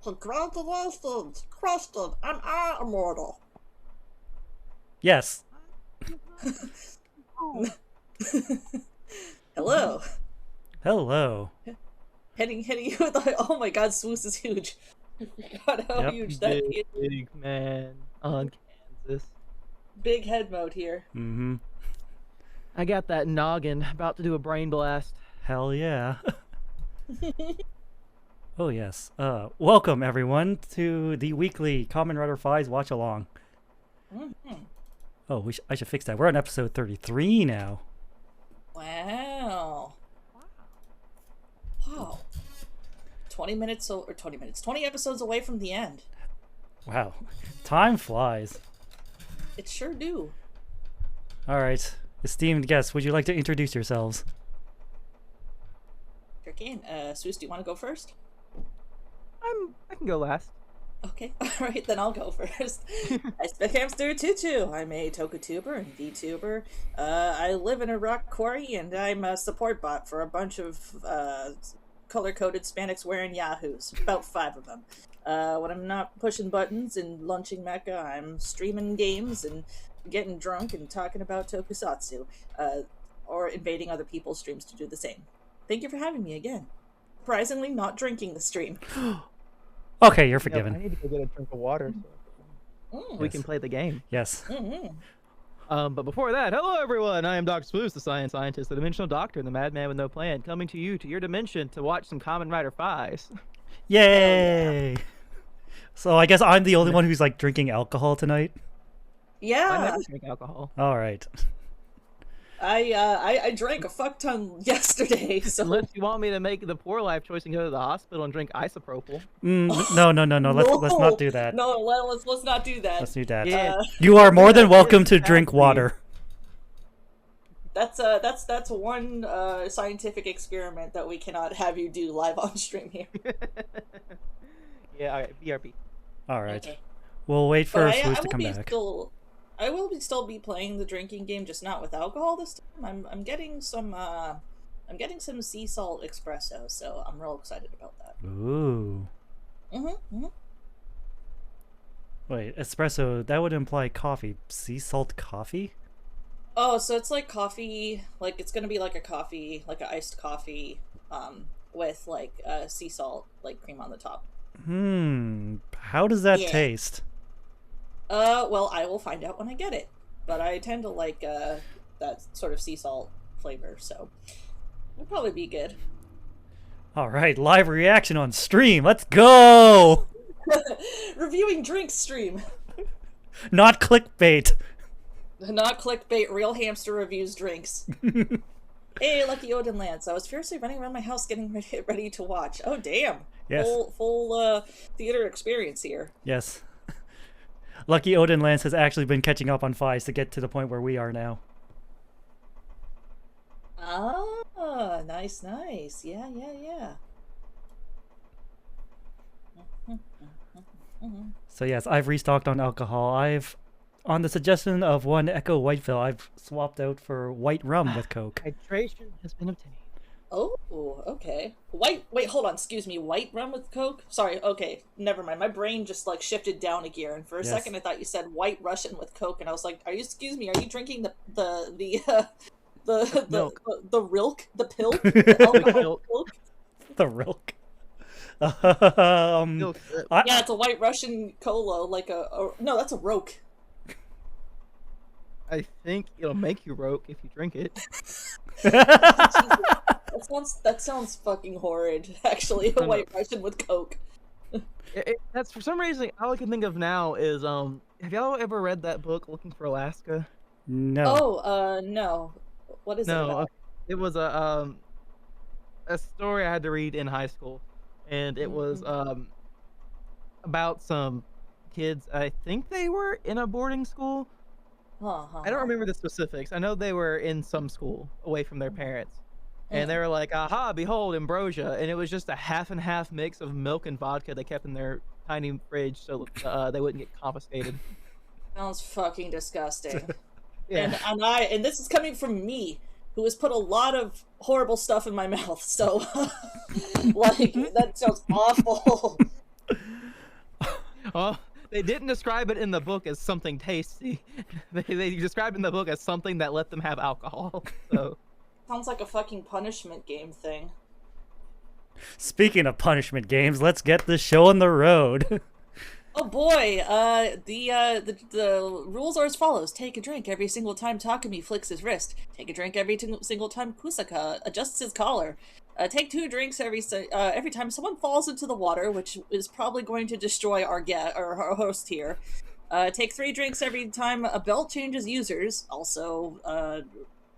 Congratulations! Question, am I immortal? Yes. Hello. Hello. Hitting you with the... Oh my god, Swoosh is huge. I forgot how Yep. huge that is. Big man on Kansas. Big head mode here. Mm-hmm. I got that noggin, about to do a brain blast. Hell yeah. Oh yes. Welcome everyone to the weekly Kamen Rider 5's Watchalong. Mm-hmm. Oh, I should fix that. We're on episode 33 now. Wow. 20 episodes away from the end. Wow. Time flies. It sure do. All right. Esteemed guests, would you like to introduce yourselves? Sure can. Swoosh, do you want to go first? I can go last. Okay, alright, then I'll go first. I Spec Hamster Tutu. I'm a Tokutuber and VTuber. I live in a rock quarry and I'm a support bot for a bunch of color-coded Spanx-wearing yahoos. About 5 of them. When I'm not pushing buttons and lunching mecha, I'm streaming games and getting drunk and talking about tokusatsu. Or invading other people's streams to do the same. Thank you for having me again. Surprisingly, not drinking the stream. Okay, you're forgiven. I need to go get a drink of water so we can play the game. Yes. But before that, hello everyone! I am Dr. Swoosh, the science scientist, the dimensional doctor, and the madman with no plan, coming to you, to your dimension, to watch some Kamen Rider 5s. Yay! Yeah. So I guess I'm the only one who's like drinking alcohol tonight. Yeah. I never drink alcohol. All right. I drank a fuck ton yesterday. So unless you want me to make the poor life choice and go to the hospital and drink isopropyl. No. Let's not do that. No, let's not do that. Let's do that. Yeah. You are more than welcome to drink water. That's one scientific experiment that we cannot have you do live on stream here. Yeah, all right, BRP. All right. Okay. We'll wait for Swoosh to come back. I will still be playing the drinking game, just not with alcohol this time. I'm getting some sea salt espresso, so I'm real excited about that. Ooh. Wait, espresso, that would imply coffee. Sea salt coffee? Oh, so it's like coffee, like it's gonna be like a coffee, like an iced coffee, with like sea salt, like cream on the top. How does that taste? Well, I will find out when I get it. But I tend to like that sort of sea salt flavor, so it'll probably be good. All right, live reaction on stream. Let's go! Reviewing drinks stream. Not clickbait. Not clickbait, real hamster reviews drinks. Hey, Lucky Odin Lance. I was fiercely running around my house getting ready to watch. Oh, damn. Yes. Full theater experience here. Yes. Lucky Odin Lance has actually been catching up on fives to get to the point where we are now. Ah, nice. Yeah. So yes, I've restocked on alcohol. On the suggestion of one Echo Whiteville, I've swapped out for white rum with Coke. Hydration has been obtained. Oh, okay. Wait, hold on. Excuse me. White rum with Coke? Sorry. Okay, never mind. My brain just like shifted down a gear, and for a second I thought you said white Russian with Coke, and I was like, excuse me, are you drinking the rilk, the pill, the alcohol pilk? The rilk. Yeah, it's a white Russian cola, like no, that's a roke. I think it'll make you roke if you drink it. That sounds fucking horrid. Actually, a white Russian with Coke. That's for some reason all I can think of now is have y'all ever read that book Looking for Alaska? No. Oh, no. What is it about? It was a story I had to read in high school, and it was about some kids. I think they were in a boarding school. I don't remember the specifics. I know they were in some school away from their parents. And they were like, aha, behold, ambrosia. And it was just a half and half mix of milk and vodka they kept in their tiny fridge so they wouldn't get confiscated. Sounds fucking disgusting. Yeah. And this is coming from me, who has put a lot of horrible stuff in my mouth. So, like, that sounds awful. Oh, they didn't describe it in the book as something tasty. They described it in the book as something that let them have alcohol. So Sounds like a fucking punishment game thing. Speaking of punishment games, let's get this show on the road. Oh boy, the rules are as follows. Take a drink every single time Takumi flicks his wrist. Take a drink every single time Kusaka adjusts his collar. Take 2 drinks every time someone falls into the water, which is probably going to destroy our our host here. Take 3 drinks every time a belt changes users, also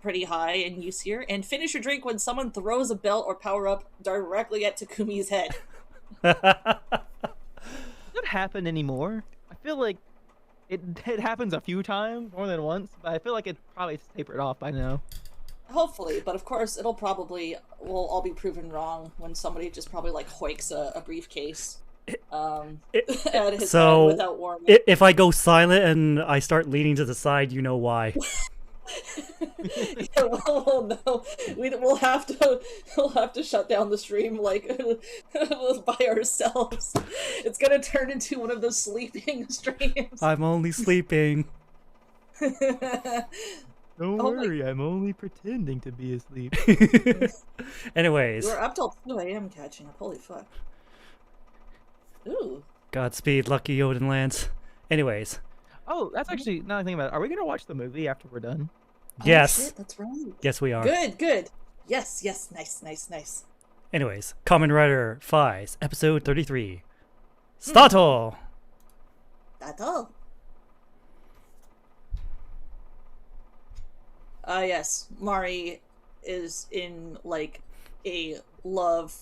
pretty high in use here. And finish your drink when someone throws a belt or power-up directly at Takumi's head. does that happen anymore? I feel like it happens a few times, more than once, but I feel like it's probably tapered off by now. Hopefully, but of course will all be proven wrong when somebody just probably like hoiks a briefcase at his head without warning. If I go silent and I start leaning to the side, you know why. Yeah, well, no, we'll have to shut down the stream like by ourselves. It's gonna turn into one of those sleeping streams. I'm only sleeping. Don't worry, I'm only pretending to be asleep. Anyways. We're up till 2 a.m. catching up. Holy fuck. Ooh. Godspeed, Lucky Odin Lance. Anyways. Oh, that's actually, now I think about it, are we going to watch the movie after we're done? Yes. Oh, shit, that's right. Yes, we are. Good. Yes, nice. Anyways, Kamen Rider 5, episode 33. Stato! That's all. Yes, Mari is in, like, a love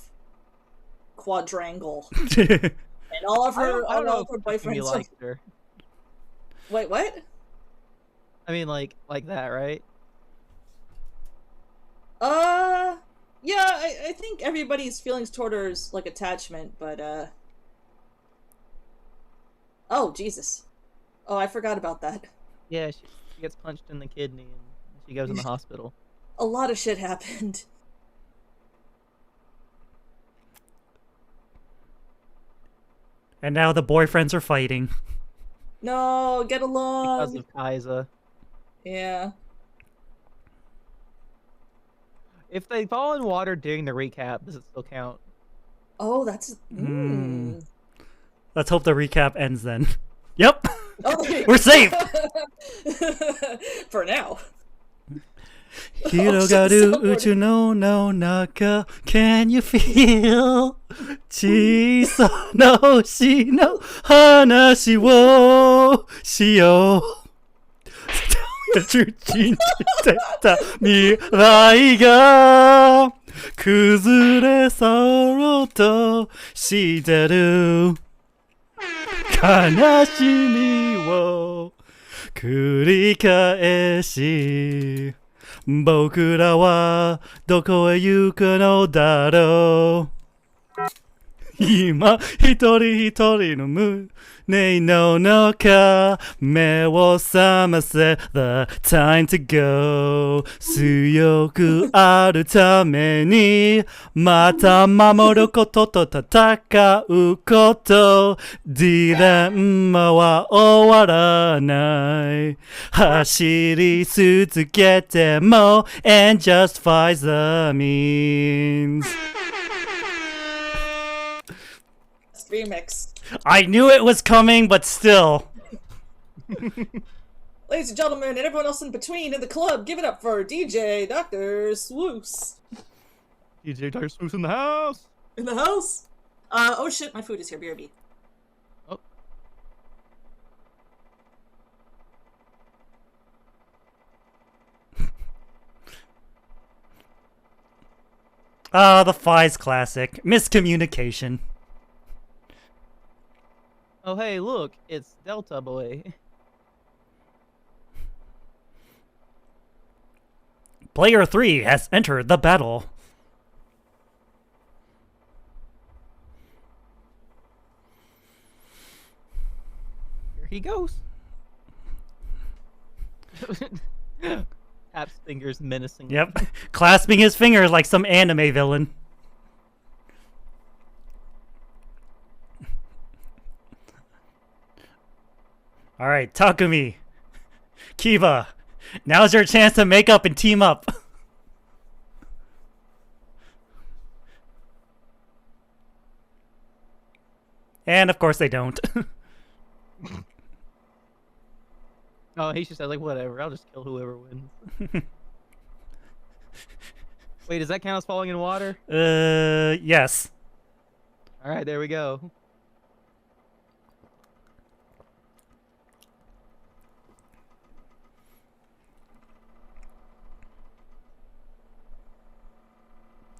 quadrangle. And all of her boyfriends like her. Wait, what? I mean, like that, right? Yeah, I think everybody's feelings toward her is, like, attachment, but, oh, Jesus. Oh, I forgot about that. Yeah, she gets punched in the kidney and she goes in the hospital. A lot of shit happened. And now the boyfriends are fighting. No, get along. Because of Kaiza. Yeah. If they fall in water during the recap, does it still count? Oh, that's... Let's hope the recap ends then. Yep! Oh, we're safe! For now. Hirogaru uchu no naka, can you feel? Chisa no hoshi no hanashi wo shiyou. 信じてた未来が崩れそうとしてる悲しみを繰り返し僕らはどこへ行くのだろう今一人一人の胸の中目を覚ませ The time to go 強くあるためにまた守ることと戦うことディレンマは終わらない走り続けても And just find the means Remix. I knew it was coming, but still. Ladies and gentlemen, and everyone else in between in the club, give it up for DJ Dr. Swoos. DJ Dr. Swoos in the house! In the house? Oh shit, my food is here, BRB. Oh. Ah, the Fies classic. Miscommunication. Oh, hey, look, it's Delta Boy. Player 3 has entered the battle. Here he goes. Taps fingers menacingly. Yep. Clasping his fingers like some anime villain. All right, Takumi, Kiva, now's your chance to make up and team up. And of course they don't. Oh, he just said like whatever. I'll just kill whoever wins. Wait, does that count as falling in water? Yes. All right, there we go.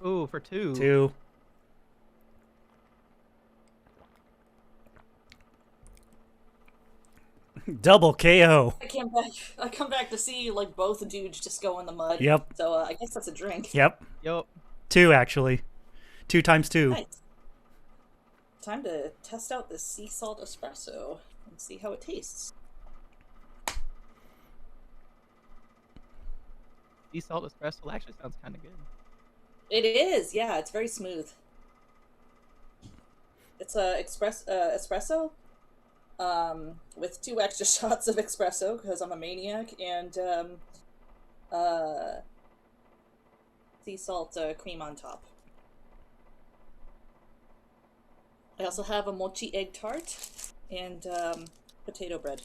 Ooh, for 2. 2. Double KO. I come back to see like both dudes just go in the mud. Yep. So I guess that's a drink. Yep. Yep. 2 actually. 2 times 2. Nice. Time to test out this sea salt espresso and see how it tastes. Sea salt espresso actually sounds kind of good. It is, yeah. It's very smooth. It's a espresso, with 2 extra shots of espresso because I'm a maniac, and sea salt cream on top. I also have a mochi egg tart and potato bread.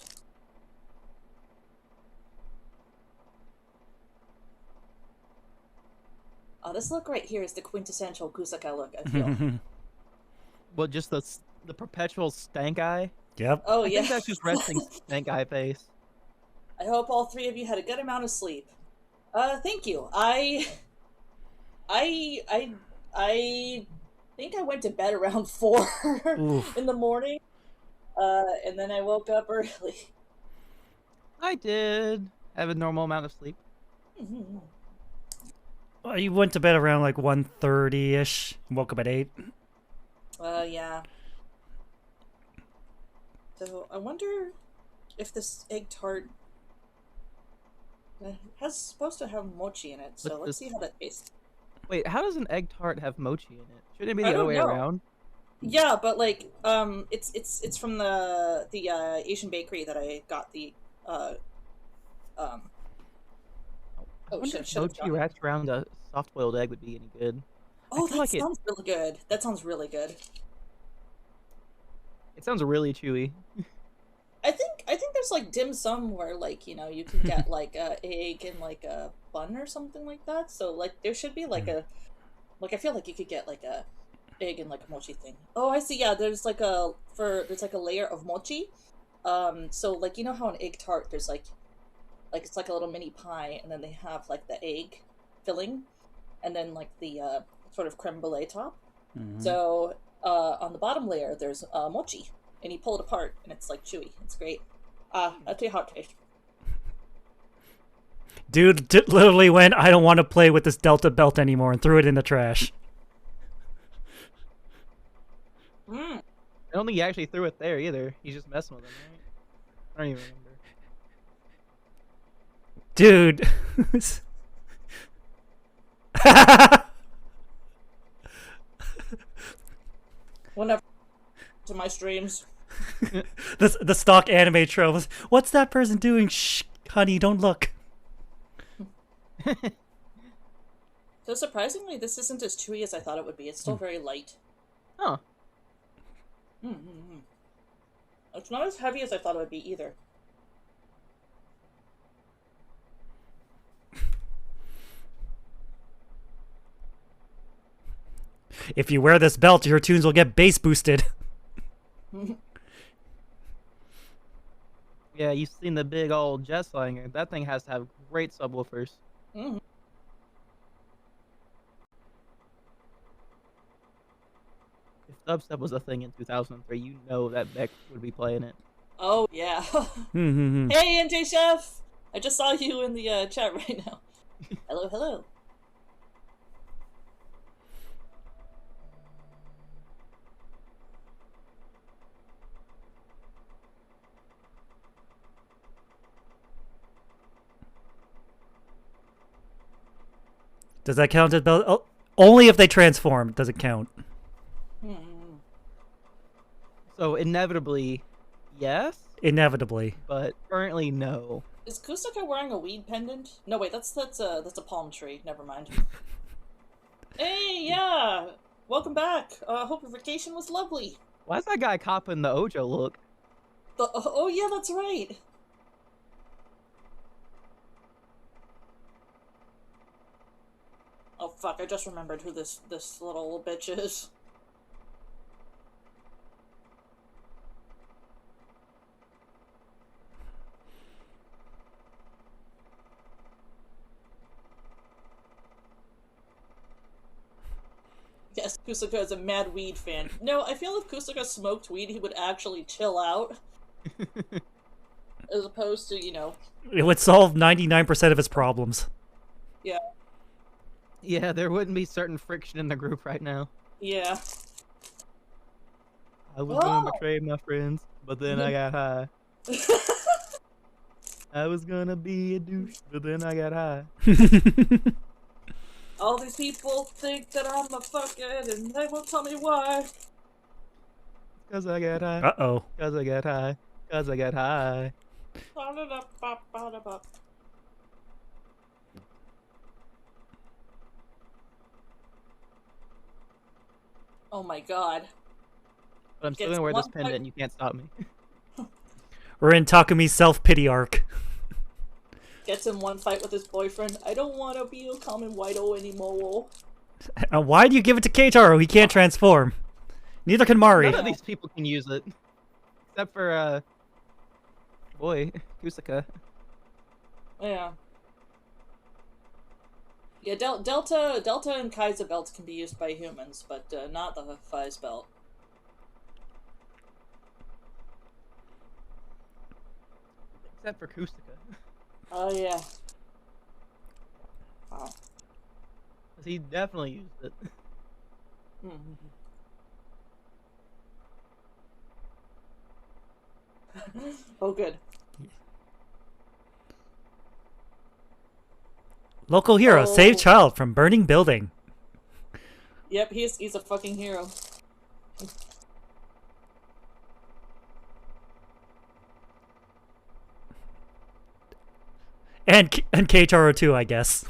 This look right here is the quintessential Kusaka look, I feel. Well, just the perpetual stank eye. Yep. Oh, I yeah. think that's just resting stank eye face. I hope all 3 of you had a good amount of sleep. Thank you. I think I went to bed around 4 in the morning, and then I woke up early. I did have a normal amount of sleep. Well, you went to bed around like 1:30ish. Woke up at 8. Yeah. So I wonder if this egg tart has supposed to have mochi in it. So let's see how that tastes. Wait, how does an egg tart have mochi in it? Shouldn't it be I the other don't way know. around? Yeah, but like, it's from the Asian bakery that I got the I wonder if mochi wrapped around a soft-boiled egg would be any good. Oh, I feel that like sounds really good. That sounds really good. It sounds really chewy. I think there's like dim sum where like, you know, you can get like a egg and like a bun or something like that. So like there should be like a I feel like you could get like a egg and like a mochi thing. Oh, I see. Yeah, there's like a layer of mochi. So like, you know how an egg tart there's like it's like a little mini pie, and then they have like the egg filling and then like the sort of creme brulee top. So on the bottom layer there's mochi, and you pull it apart and it's like chewy. It's great. That's a hot taste. Dude literally went, I don't want to play with this Delta belt anymore, and threw it in the trash. I don't think he actually threw it there either. He's just messing with it, right? I don't even remember. Dude. Whenever to my streams. The stock anime tropes. What's that person doing? Shh, honey, don't look. So surprisingly, this isn't as chewy as I thought it would be. It's still very light. Huh. It's not as heavy as I thought it would be either. If you wear this belt, your tunes will get bass boosted. Yeah, you've seen the big old jet slinger. That thing has to have great subwoofers. Mm-hmm. If dubstep was a thing in 2003, you know that Beck would be playing it. Oh, yeah. Hey, NJ Chef! I just saw you in the chat right now. Hello, hello. Does that count as belt? Oh, only if they transform does it count. So inevitably, yes, Inevitably. but currently no. Is Kusaka wearing a weed pendant? No, wait, that's a palm tree. Never mind. Hey, yeah! Welcome back. Hope your vacation was lovely. Why is that guy copping the Ojo look? Oh yeah, that's right. Oh fuck, I just remembered who this little bitch is. Yes, Kusaka is a mad weed fan. No, I feel if Kusaka smoked weed, he would actually chill out. As opposed to, you know... It would solve 99% of his problems. Yeah. Yeah, there wouldn't be certain friction in the group right now. Yeah. I was gonna betray my friends, but then I got high. I was gonna be a douche, but then I got high. All these people think that I'm a fuckhead, and they won't tell me why. Cause I got high. Uh-oh. Cause I got high. Cause I got high. Oh my god. But I'm still gonna wear this pendant and you can't stop me. We're in Takumi's self-pity arc. Gets in one fight with his boyfriend. I don't want to be a common white-o anymore. Why do you give it to Keitaro? He can't transform. Neither can Mari. None of these people can use it. Except for, boy, Kusaka. Yeah. Yeah, Delta and Kaiser belts can be used by humans, but not the Faiz belt. Except for Kusaka. Oh, yeah. Wow. Cause he definitely used it. Oh, good. Local hero, save child from burning building. Yep, he's a fucking hero. And Keitaro too, I guess.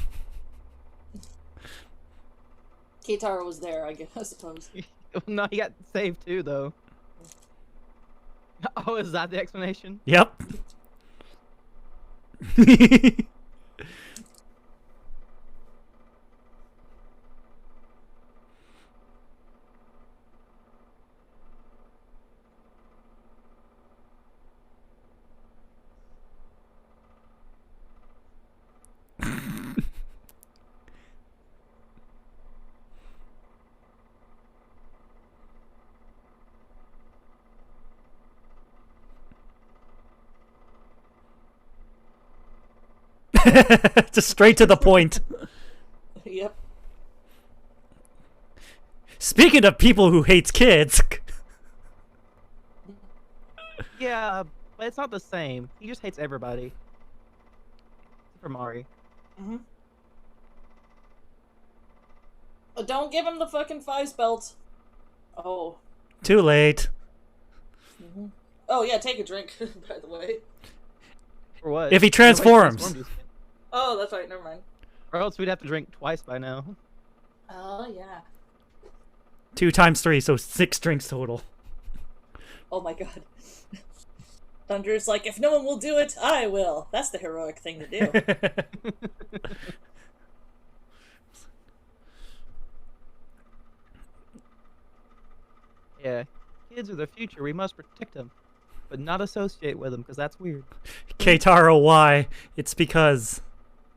Keitaro was there, I suppose. No, he got saved too, though. Oh, is that the explanation? Yep. Just straight to the point. Yep. Speaking of people who hates kids. Yeah, but it's not the same. He just hates everybody. Except for Mari. Don't give him the fucking Faiz belt. Oh. Too late. Oh yeah, take a drink, by the way. For what? If he transforms. Oh, that's right, never mind. Or else we'd have to drink twice by now. Oh, yeah. 2 times 3, so 6 drinks total. Oh my god. Thunder's like, if no one will do it, I will. That's the heroic thing to do. Yeah, kids are the future. We must protect them, but not associate with them, because that's weird. Keitaro, why? It's because...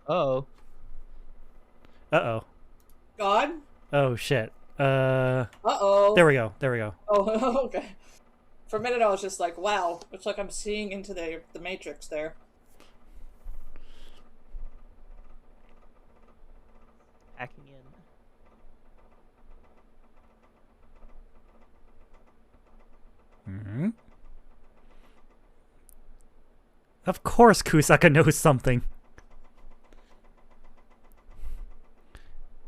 Uh-oh. Uh-oh. God? Oh, shit. Uh-oh. There we go. There we go. Oh, okay. For a minute I was just like, wow. It's like I'm seeing into the Matrix there. Hacking in. Of course Kusaka knows something.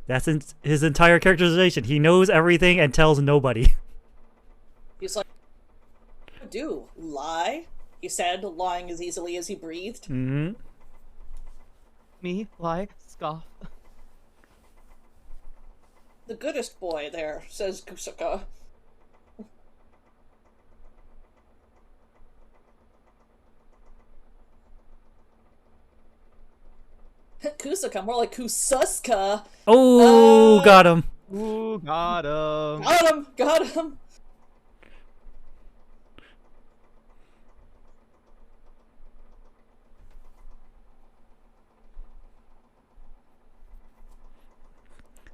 That's his entire characterization. He knows everything and tells nobody. He's like, do? Lie? He said, lying as easily as he breathed. Mm-hmm. Me, lie, scoff. The goodest boy there, says Kusaka. Kusaka, more like Kususka. Oh, got him. Ooh, got him. Got him! Got him!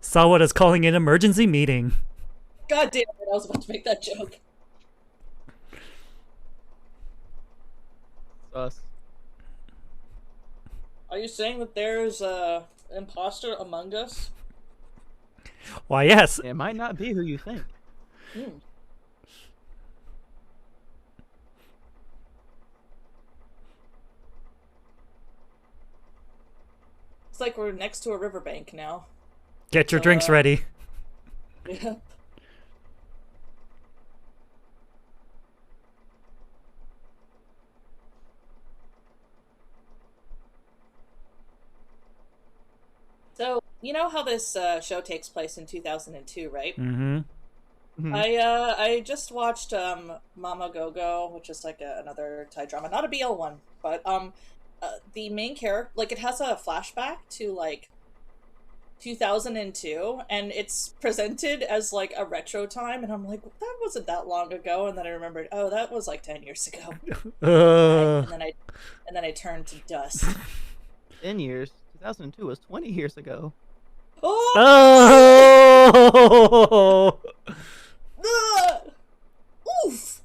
Sawada's calling an emergency meeting. God damn it, I was about to make that joke. Sus. Are you saying that there's a imposter among us? Why, yes. It might not be who you think. Hmm. It's like we're next to a riverbank now. Get your drinks ready. Yeah. So, you know how this show takes place in 2002, right? Mm-hmm. Mhm. I just watched Mama Go Go, which is like another Thai drama, not a BL one, but the main character, like, it has a flashback to like 2002, and it's presented as like a retro time, and I'm like, that wasn't that long ago, and then I remembered, oh, that was like 10 years ago, and then I turned to dust. 10 years. 2002 was 20 years ago. Oh! Oh! Ugh! Oof!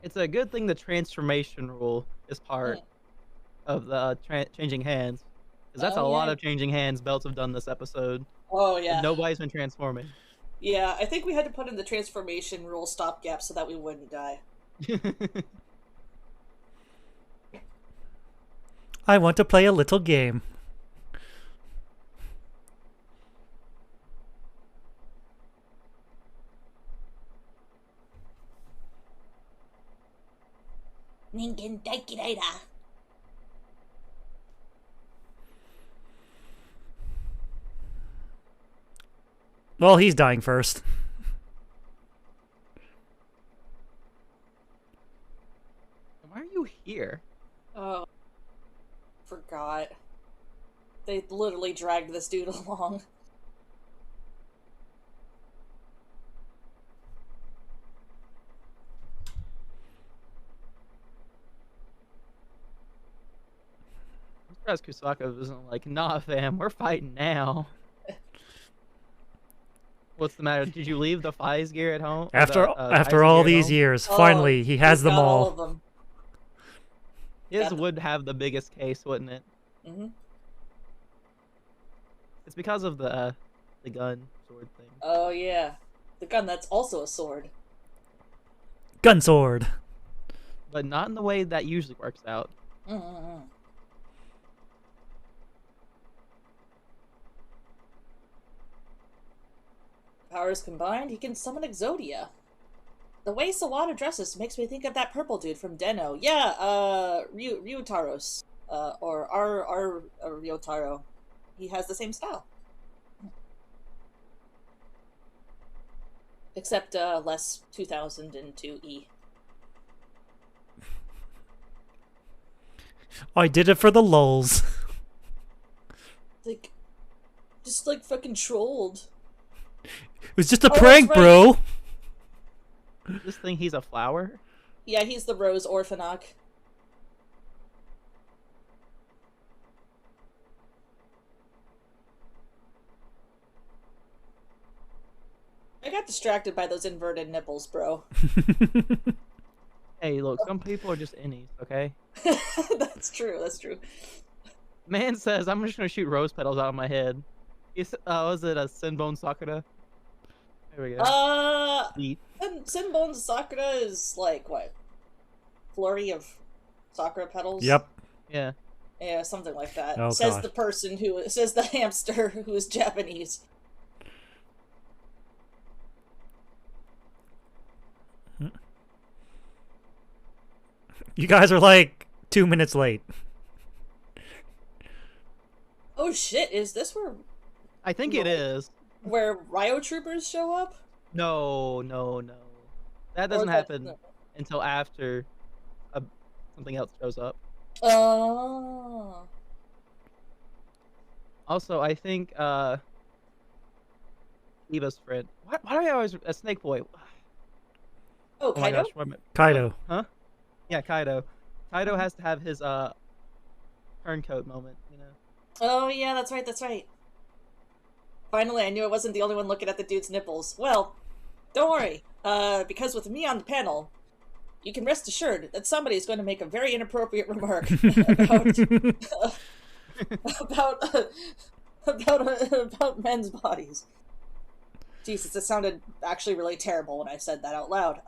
It's a good thing the transformation rule is part of the changing hands. Because that's a Oh, lot yeah. of changing hands belts have done this episode. Oh, And yeah. nobody's been transforming. Yeah, I think we had to put in the transformation rule stopgap so that we wouldn't die. I want to play a little game. Ningen daikiraira. Well, he's dying first. Why are you here? Oh, forgot. They literally dragged this dude along. I'm surprised Kusaka isn't like, nah, fam, we're fighting now. What's the matter? Did you leave the Fies gear at home? Or After the, after Aizen all gear at these home? years, Oh, finally he has them got all. of them. His got the- would have the biggest case, wouldn't it? Mm-hmm. It's because of the gun sword thing. Oh, yeah. The gun that's also a sword. Gun sword. But not in the way that usually works out. Mm-hmm. Powers combined, he can summon Exodia. The way Sawada dresses makes me think of that purple dude from Deno. Yeah, Ryutaro's. Or our Ryotaro. He has the same style. Except, less 2002E. I did it for the lulz. Like, just like fucking trolled. It was just a Oh, prank, that's right. bro. This thing, he's a flower? Yeah, he's the Rose Orphanok. I got distracted by those inverted nipples, bro. Hey, look, some people are just innies, okay? That's true, that's true. Man says, I'm just gonna shoot rose petals out of my head. He's, was it a Sinbone Sakura? There we go. Sweet. Sinbone Sakura is like, what? Flurry of Sakura petals? Yep. Yeah. Yeah, something like that. Oh, says God. the person who, says the hamster who is Japanese. You guys are like 2 minutes late. Oh shit! Is this I think it is. where Ryo troopers show up? No. That doesn't happen until after something else shows up. Oh. Also, I think Eva's friend. Why do I always a Snake Boy? Oh, Oh my Kaido? gosh, what am I- Kaido. Huh? Yeah, Kaido. Kaido has to have his turncoat moment, you know. Oh yeah, that's right. That's right. Finally, I knew I wasn't the only one looking at the dude's nipples. Well, don't worry. Because with me on the panel, you can rest assured that somebody is going to make a very inappropriate remark about about men's bodies. Jesus, it sounded actually really terrible when I said that out loud.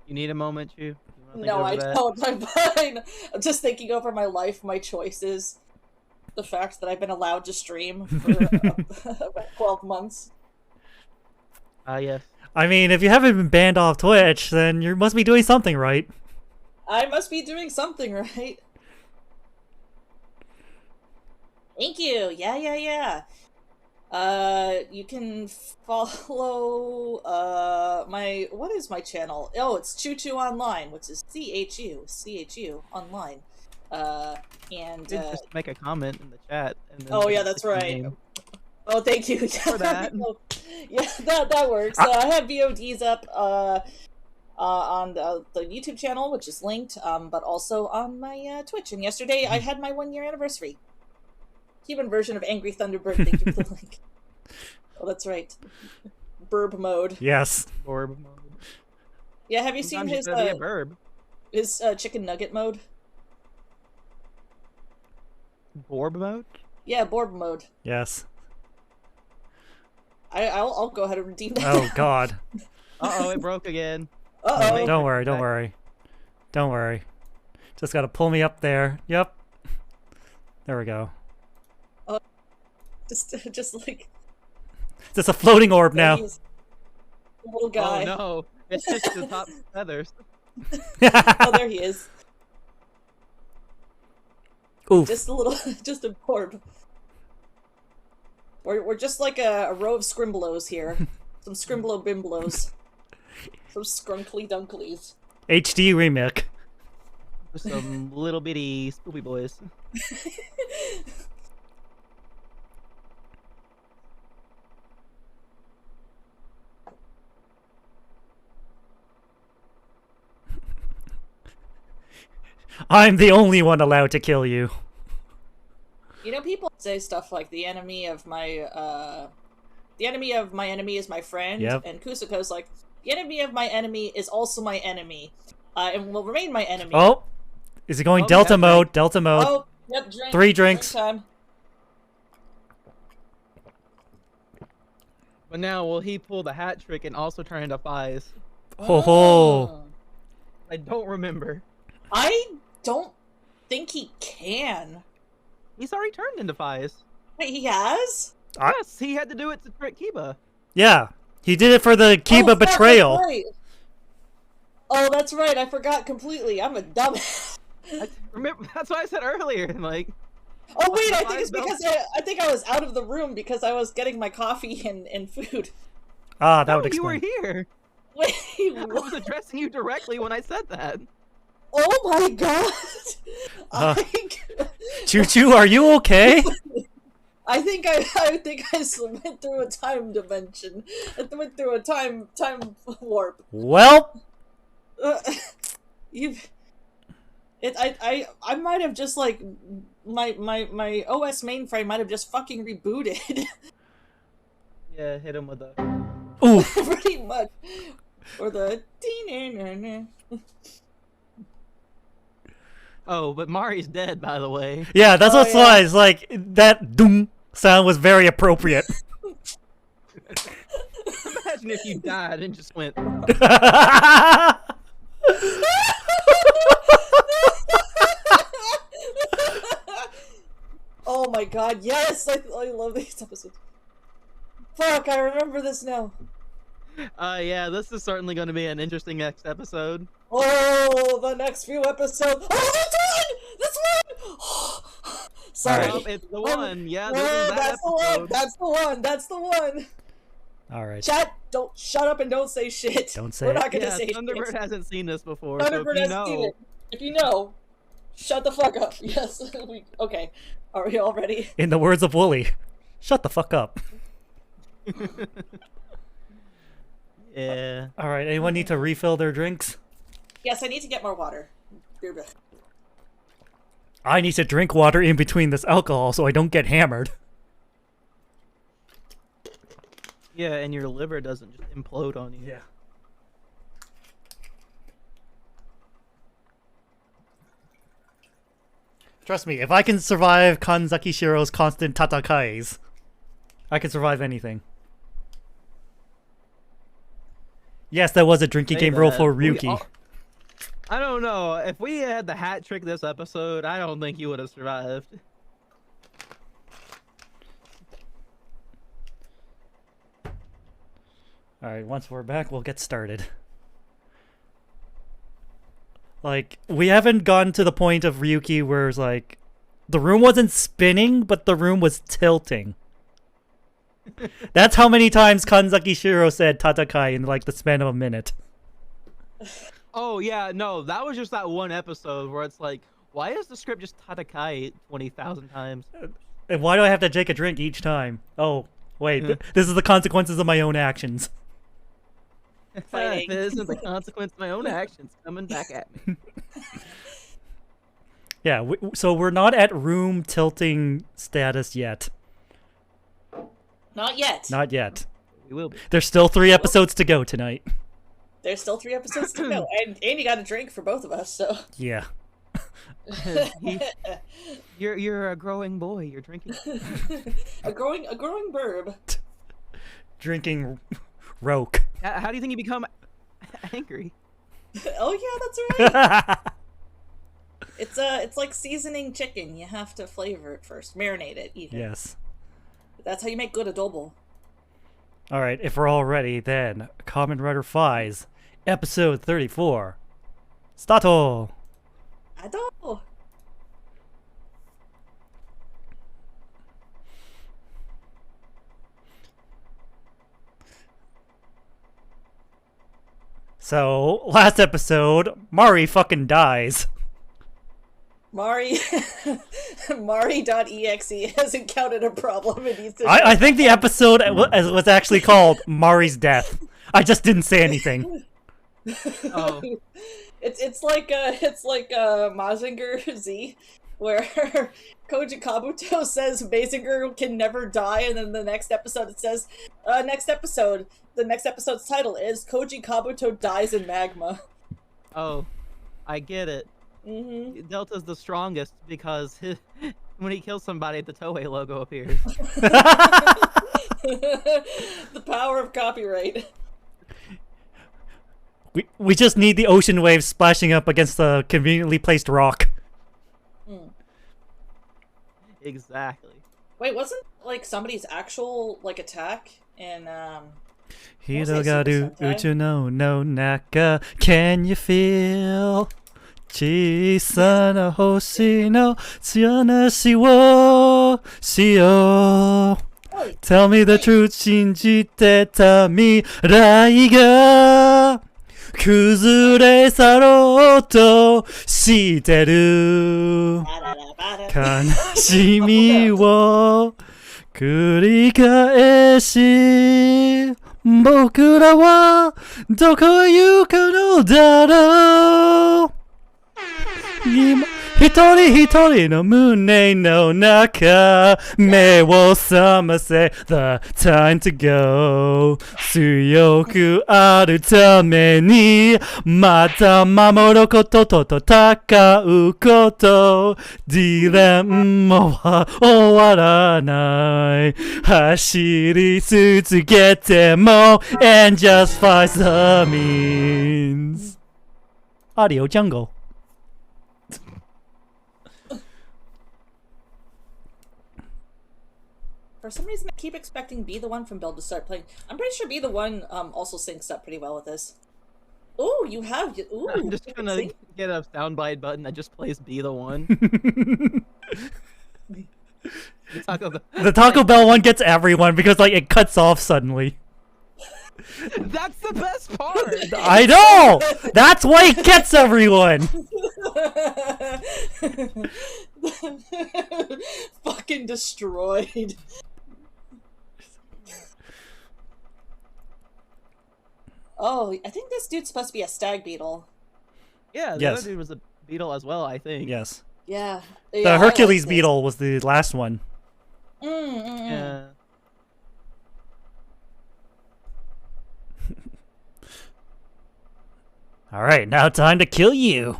You need a moment, you? No, I don't. I'm fine. I'm just thinking over my life, my choices, the fact that I've been allowed to stream for about 12 months. Yes. I mean, if you haven't been banned off Twitch, then you must be doing something right. I must be doing something right. Thank you. Yeah. You can follow what is my channel? Oh, it's Choo Online, which is CHU Online. And You could just make a comment in the chat. And then oh yeah, that's right. name. Oh, thank you For that. Yeah, that works. I have VODs up on the YouTube channel, which is linked, but also on my Twitch. And yesterday I had my 1-year anniversary. Human version of Angry Thunderbird. Thank you for the link. Oh, that's right. Burb mode. Yes. Orb mode. Yeah, have you seen Sometimes his you gotta be a burb. his chicken nugget mode? Orb mode? Yeah, Borb mode. Yes. I'll go ahead and redeem that. Oh God. Uh-oh, it broke again. Uh-oh. Don't worry. Don't worry. Don't worry. Just gotta pull me up there. Yep. There we go. Just like Just a floating orb now. he's a little guy. Oh no, it's just the top feathers. Oh, there he is. Oof. Just a little, just a Borb. We're just like a row of scrimblos here. Some scrimblo bimblos. Some scrunkly dunklies. HD remake. Some little bitty spoopy boys. I'm the only one allowed to kill you. You know, people say stuff like the enemy of my enemy is my friend. Yep. And Kusuko's like, the enemy of my enemy is also my enemy. And will remain my enemy. Oh, is it going Oh, Delta yeah, mode? Delta mode. Oh, yep, drink. 3 drinks. Drink time. But now, will he pull the hat trick and also turn into Fies? Ho ho. Oh. I don't remember. I don't think he can. He's already turned into Fies. Wait, he has? Yes, he had to do it to trick Kiba. Yeah, he did it for the Kiba Oh, fuck, betrayal. That's right. Oh, that's right. I forgot completely. I'm a dumbass. Remember, that's what I said earlier. Like, Oh wait, I Fies think it's don't- because I think I was out of the room because I was getting my coffee and food. Ah, that no, would you were explain. here. Wait, I was what? addressing you directly when I said that. Oh my god! Choo Choo, are you okay? I think I went through a time dimension. I went through a time warp. Well, I might have just like my OS mainframe might have just fucking rebooted. Yeah, hit him with a. ooh. Pretty much. Or the Oh, but Mari's dead, by the way. Yeah, that's Oh, what's why it's like that doom sound was very appropriate. Imagine if you died and just went. Oh my god, yes! I love these episodes. Fuck, I remember this now. Yeah, this is certainly going to be an interesting next episode. Oh, the next few episodes. Oh, that's one! That's one! Sorry. All right. It's the one. Yeah, this Yeah, is that that's the one. episode. That's the one. That's the one. All right. Chat, don't shut up and don't say shit. Don't say We're it. not gonna Yeah, say Thunderbird shit. hasn't seen this before, Thunderbird so if you hasn't seen know, it. If you know, shut the fuck up. Yes. Okay. Are we all ready? In the words of Wooly, shut the fuck up. yeah. All right. Anyone need to refill their drinks? Yes, I need to get more water. I need to drink water in between this alcohol so I don't get hammered. Yeah, and your liver doesn't just implode on you. Yeah. Trust me, if I can survive Kanzaki Shiro's constant tatakais, I can survive anything. Yes, that was a drinking Say game rule that. for We Ryuki. I don't know. If we had the hat trick this episode, I don't think you would have survived. Alright, once we're back, we'll get started. Like, we haven't gotten to the point of Ryuki where it's like, the room wasn't spinning, but the room was tilting. That's how many times Kanzaki Shiro said Tatakai in like the span of a minute. Oh yeah, no, that was just that one episode where it's like, why is the script just Tatakai 20,000 times? And why do I have to take a drink each time? Oh, wait, this is the consequences of my own actions. Fighting. This is the consequence of my own actions coming back at me. Yeah, so we're not at room tilting status yet. Not yet. Not yet. We will be. There's still 3 episodes to go tonight. There's still 3 episodes to go, and you got a drink for both of us. So Yeah. You're a growing boy. You're drinking. a growing verb. Drinking Roke. How do you think you become angry? Oh yeah, that's right. It's like seasoning chicken. You have to flavor it first, marinate it. Even. Yes. That's how you make good adobo. Alright, if we're all ready, then Kamen Rider Fies, episode 34. Stato! Adobo. So, last episode, Mari fucking dies. Mari, Mari.exe has encountered a problem and needs to. I think the episode was actually called Mari's Death. I just didn't say anything. Oh, It's like Mazinger Z, where Koji Kabuto says Mazinger can never die, and then the next episode it says, the next episode's title is Koji Kabuto dies in magma. oh, I get it. Mm-hmm. Delta's the strongest because when he kills somebody, the Toei logo appears. The power of copyright. We just need the ocean waves splashing up against the conveniently placed rock. Mm. Exactly. Wait, wasn't like somebody's actual like attack in Hirogaru uchu no naka, can you feel? 小さな星の話をしよう Tell me the truth 信じてた未来が崩れ去ろうとしてる悲しみを繰り返し僕らはどこへ行くのだろう今一人一人の胸の中目を覚ませ The time to go 強くあるためにまた守ることと戦うことディレンマは終わらない走り続けても And just find the means Audio Jungle For some reason, I keep expecting Be the One from Build to start playing. I'm pretty sure Be the One also syncs up pretty well with this. Ooh, you have. Ooh, I'm just gonna get a soundbite button that just plays "Be the One." The Taco Bell one gets everyone because like it cuts off suddenly. That's the best part. I know. That's why it gets everyone. Fucking destroyed. Oh, I think this dude's supposed to be a stag beetle. Yeah, the other dude was a beetle as well, I think. Yes. Yeah. The Hercules beetle was the last one. Yeah. All right, now time to kill you.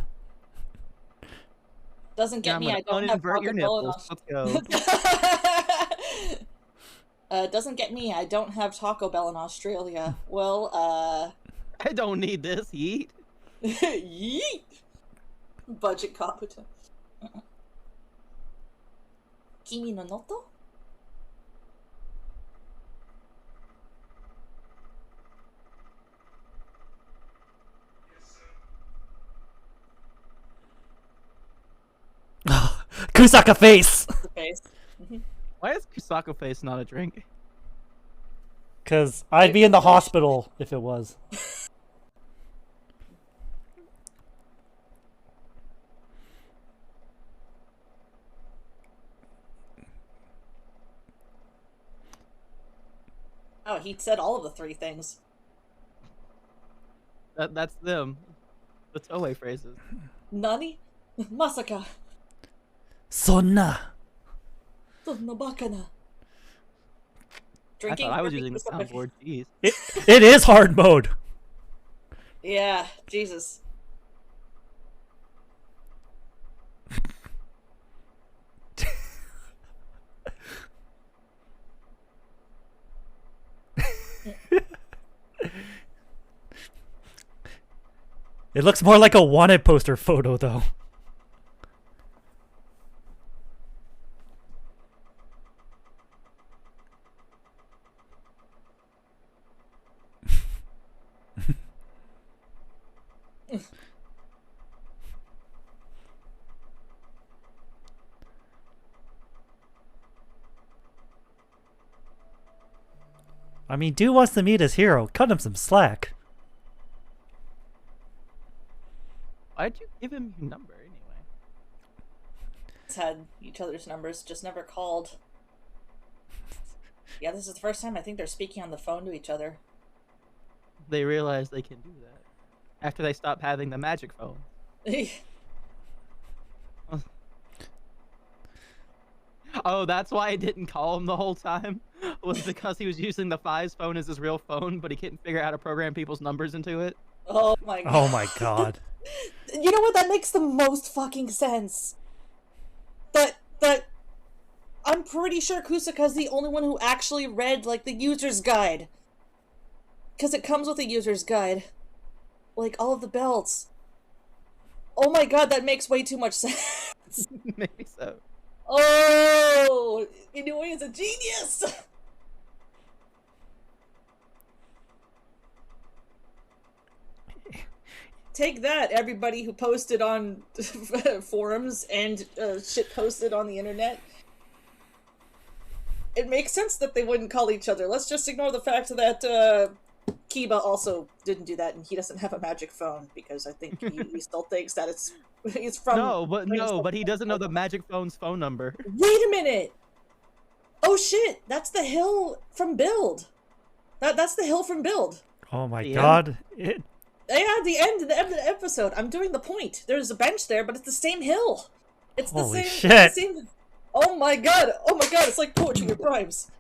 Doesn't get me. I don't have invert your nipples. Let's go. Doesn't get me. I don't have Taco Bell in Australia. Well, I don't need this. Yeet. Yeet. Budget competent. Kimi no noto? Kusaka face. Why is Kusaka face not a drink? Because I'd be in the hospital if it was. Oh, he said all of the three things. That's them. The Toei phrases. Nani? Masaka. Sonna. Sonna bakana. I thought I was using the soundboard. Jeez. It is hard mode. Yeah, Jesus. It looks more like a wanted poster photo, though. I mean, dude wants to meet his hero. Cut him some slack. Why'd you give him your number anyway? Had each other's numbers, just never called. Yeah, this is the first time I think they're speaking on the phone to each other. They realize they can do that after they stop having the magic phone. Oh, that's why I didn't call him the whole time? Was because he was using the Fi's phone as his real phone, but he couldn't figure out how to program people's numbers into it? Oh my god. Oh my god. You know what? That makes the most fucking sense. That I'm pretty sure Kusaka's the only one who actually read, like, the user's guide. Because it comes with a user's guide. Like, all of the belts. Oh my god, that makes way too much sense. Maybe so. Oh! Inoue is a genius! Take that, everybody who posted on forums and shit posted on the internet. It makes sense that they wouldn't call each other. Let's just ignore the fact that Kiba also didn't do that, and he doesn't have a magic phone, because I think he still thinks that he's from... No, but he doesn't know the magic phone's phone number. Wait a minute! Oh shit, that's the hill from Build. That's the hill from Build. Oh my god. Yeah, the end of the episode. I'm doing the point. There's a bench there, but it's the same hill. It's the Holy same. shit. It's the same. Oh my god! Oh my god! It's like poetry of rhymes.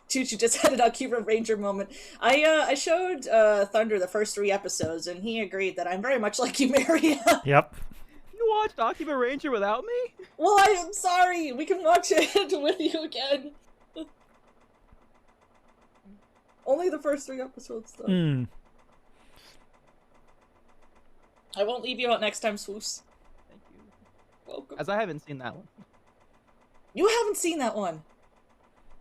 Choo-choo just had an Akira Ranger moment. I showed Thunder the first 3 episodes, and he agreed that I'm very much like Yumeria. Yep. You watched Akiba Ranger without me? Well, I am sorry. We can watch it with you again. Only the first 3 episodes, though. Hmm. I won't leave you out next time, Swoos. Thank you. Welcome. As I haven't seen that one. You haven't seen that one.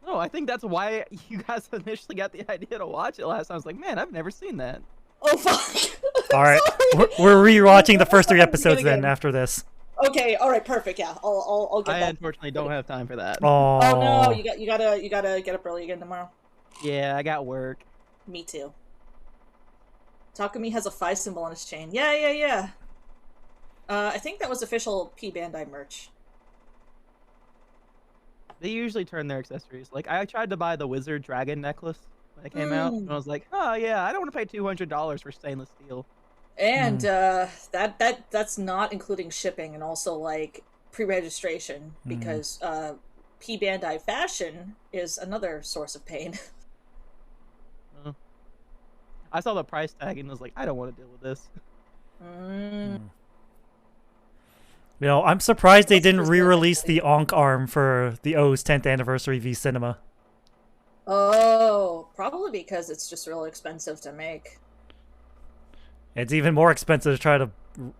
No, I think that's why you guys initially got the idea to watch it last time. I was like, man, I've never seen that. Oh, fuck. All right, we're rewatching the first 3 episodes then after this. Okay, all right, perfect. Yeah, I'll get I that. unfortunately don't have time for that. Oh, Oh no, you gotta get up early again tomorrow. Yeah, I got work. Me too. Takumi has a 5 symbol on his chain. Yeah. I think that was official P Bandai merch. They usually turn their accessories. Like, I tried to buy the wizard dragon necklace when it came out, and I was like, oh yeah, I don't want to pay $200 for stainless steel. And that's not including shipping and also like pre-registration because P Bandai fashion is another source of pain. I saw the price tag and was like, I don't want to deal with this. You know, I'm surprised they didn't re-release the Onk arm for the O's 10th anniversary V Cinema. Oh, probably because it's just real expensive to make. It's even more expensive to try to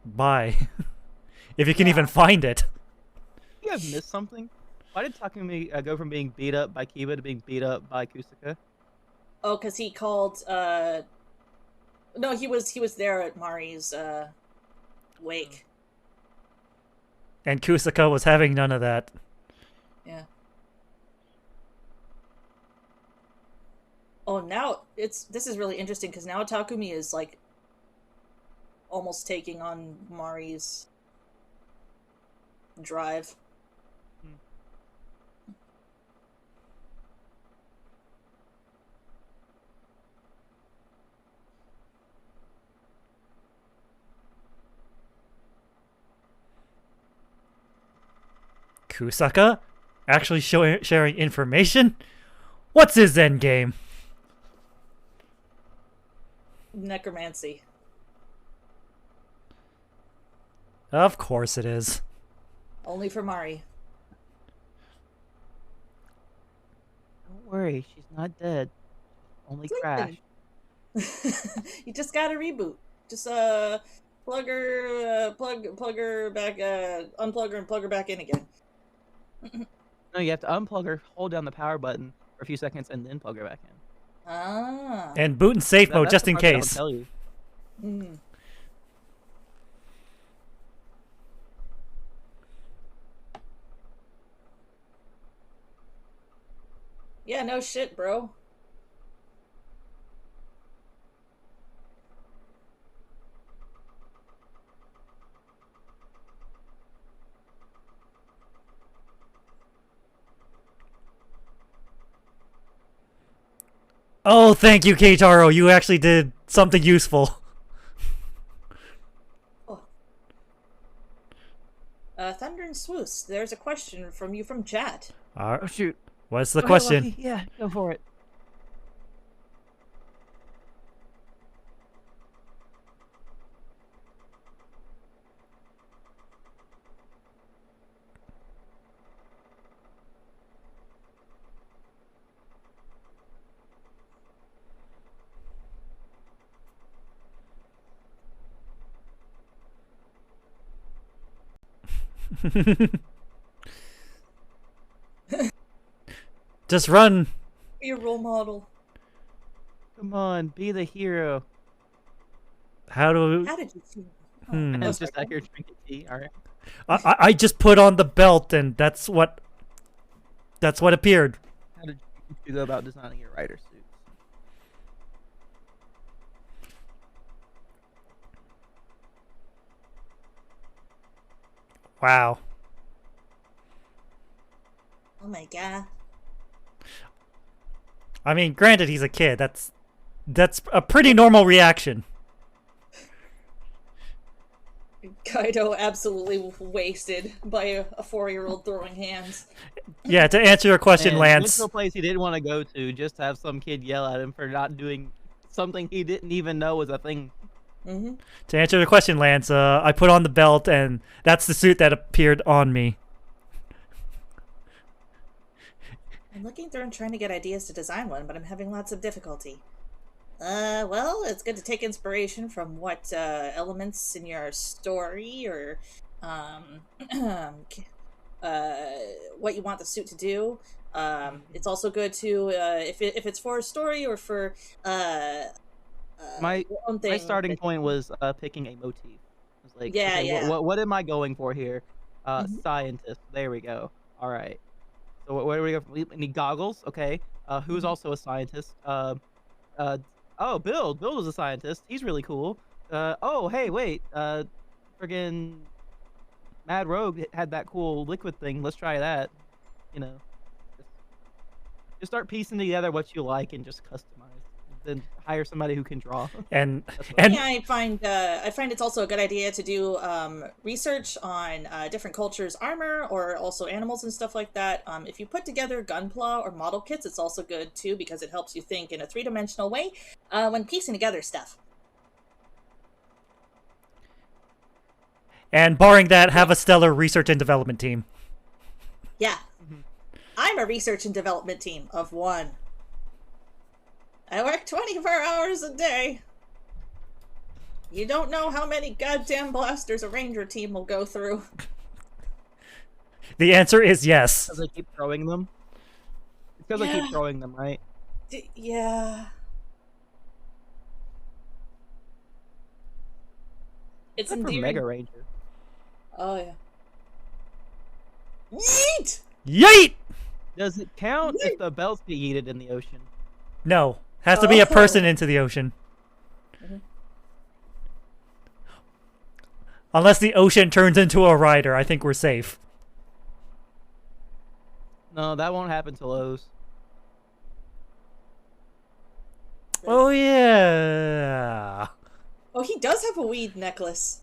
buy. If you can even find it. You have missed something? Why did Takumi go from being beat up by Kiba to being beat up by Kusaka? Oh, because he called, no, he was there at Mari's, wake. And Kusaka was having none of that. Yeah. Oh, now this is really interesting because now Takumi is like almost taking on Mari's drive. Kusaka? Actually sharing information? What's his endgame? Necromancy. Of course it is. Only for Mari. Don't worry, she's not dead. Only crashed. You just gotta reboot. Just plug her back, unplug her and plug her back in again. No, you have to unplug her, hold down the power button for a few seconds, and then plug her back in. Ah. And boot in safe mode just in case. Tell you. Yeah, no shit, bro. Oh, thank you, Keitaro. You actually did something useful. Oh. Thunder and Swoos, there's a question from you from chat. Oh, shoot. What's the Go ahead, question? Lucky. Yeah, go for it. Just run. Be your role model. Come on, be the hero. How do... How did you feel? I was just out here drinking tea. All right. I just put on the belt and that's what appeared. How did you go about designing your rider suits? Wow. Oh my god. I mean, granted he's a kid. That's a pretty normal reaction. Kaido absolutely wasted by a 4-year-old throwing hands. Yeah, to answer your question, And Lance. went to a place he didn't want to go to just to have some kid yell at him for not doing something he didn't even know was a thing. Mm-hmm. To answer the question, Lance, I put on the belt, and that's the suit that appeared on me. I'm looking through and trying to get ideas to design one, but I'm having lots of difficulty. Well, it's good to take inspiration from what elements in your story or um, uh, what you want the suit to do. It's also good to if it's for a story or for uh, My your own my thing. starting point was picking a motif. I was like, Yeah, okay, yeah. what am I going for here? Mhm. Scientist. There we go. All right. So where do we go? We need goggles. Okay. Who's Mhm. also a scientist? Uh. Oh, Bill. Bill was a scientist. He's really cool. Oh, hey, wait. Friggin' Mad Rogue had that cool liquid thing. Let's try that. You know, just, just start piecing together what you like and just customize. Then hire somebody who can draw. And That's what I For me, and do. I find it's also a good idea to do research on different cultures' armor or also animals and stuff like that. If you put together gunpla or model kits, it's also good too because it helps you think in a three-dimensional way when piecing together stuff. and barring that, have a stellar research and development team. Yeah, Mhm. I'm a research and development team of one. I work 24 hours a day. You don't know how many goddamn blasters a ranger team will go through. The answer is yes. Because they keep throwing them. It's because they Yeah, keep throwing them, right? yeah. It's Except for Mega endearing. Ranger. Oh yeah. Yeet! Yeet! Does it count if the belts get yeeted in the ocean? No, has to be a person Oh. into the ocean. Mhm. Unless the ocean turns into a rider, I think we're safe. No, that won't happen to Lowe's. Oh yeah. Oh, he does have a weed necklace.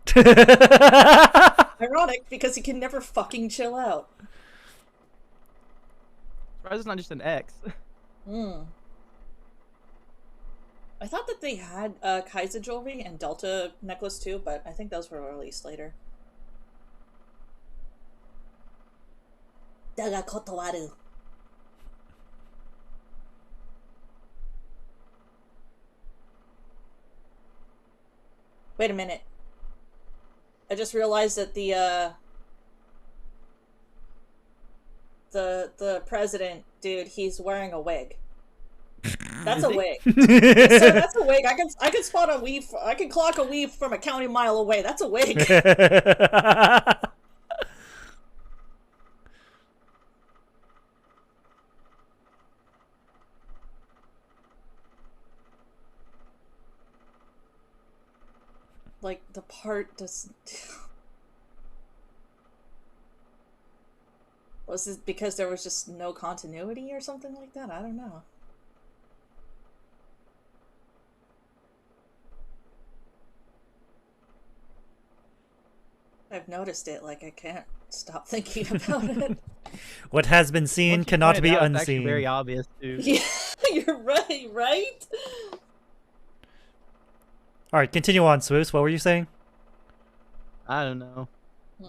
Ironic, because he can never fucking chill out. Surprised it's not just an X. Hmm. I thought that they had Kaiser jewelry and Delta necklace too, but I think those were released later. Daga kotowaru. Wait a minute. I just realized that the president dude, he's wearing a wig. That's Is a he? wig. Sir, that's a wig. I can spot a weave. I can clock a weave from a county mile away. That's a wig. Like the part doesn't. Was it because there was just no continuity or something like that? I don't know. I've noticed it. Like I can't stop thinking about it. What has been seen Once you cannot point it be out, it's actually very unseen. obvious too. Yeah, you're right. Right? All right, continue on, Swoops. What were you saying? I don't know.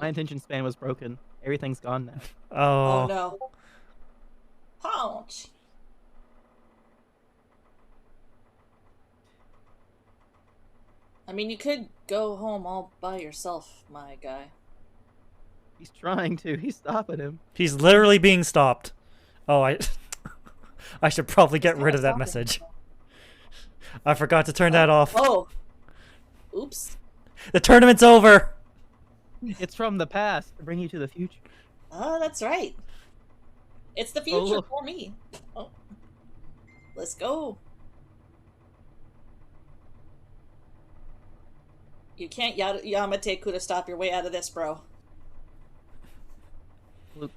My attention span was broken. Everything's gone now. Oh Oh, no. Ouch. I mean, you could go home all by yourself, my guy. He's trying to. He's stopping him. he's literally being stopped. Oh, I I should probably get Kinda rid of that stopping message. himself. I forgot to turn that off. Oh. Oops. The tournament's over. It's from the past to bring you to the future. Oh, that's right. It's the Oh, future look. for me. Oh. Let's go. You can't Yamate Kuda stop your way out of this, bro. Luke,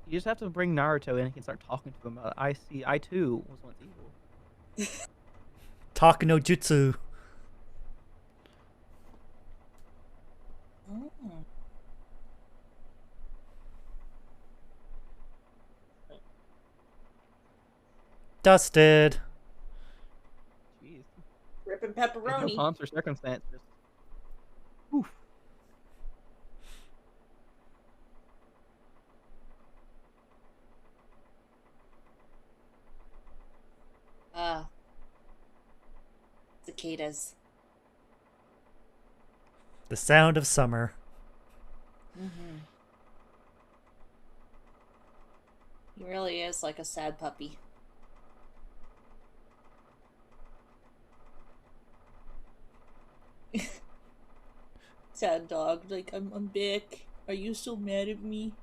you just have to bring Naruto in and he can start talking to him about it. I too was once evil. Talk no jutsu. Mm. Dusted. Jeez. Ripping There's no pepperoni. pomps or circumstances. Oof. Ah, cicadas. The sound of summer. Mm-hmm. He really is like a sad puppy. Sad dog. Like, I'm back. Are you so mad at me?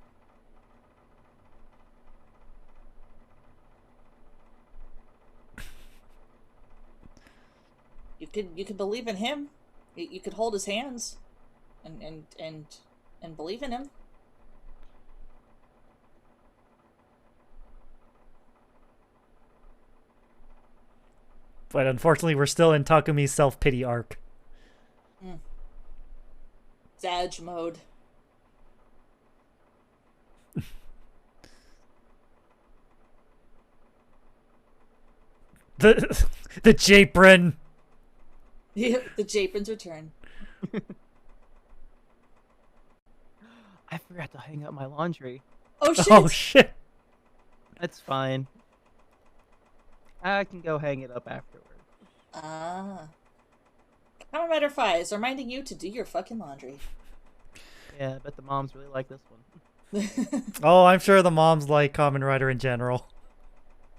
You could believe in him. You could hold his hands, and believe in him. But unfortunately, we're still in Takumi's self-pity arc. Mm. Sag mode. The the Japron. Yeah, the Japron's return. I forgot to hang up my laundry. Oh shit! Oh shit. That's fine. I can go hang it up afterward. Ah. Kamen Rider 5 is reminding you to do your fucking laundry. Yeah, I bet the moms really like this one. Oh, I'm sure the moms like Kamen Rider in general.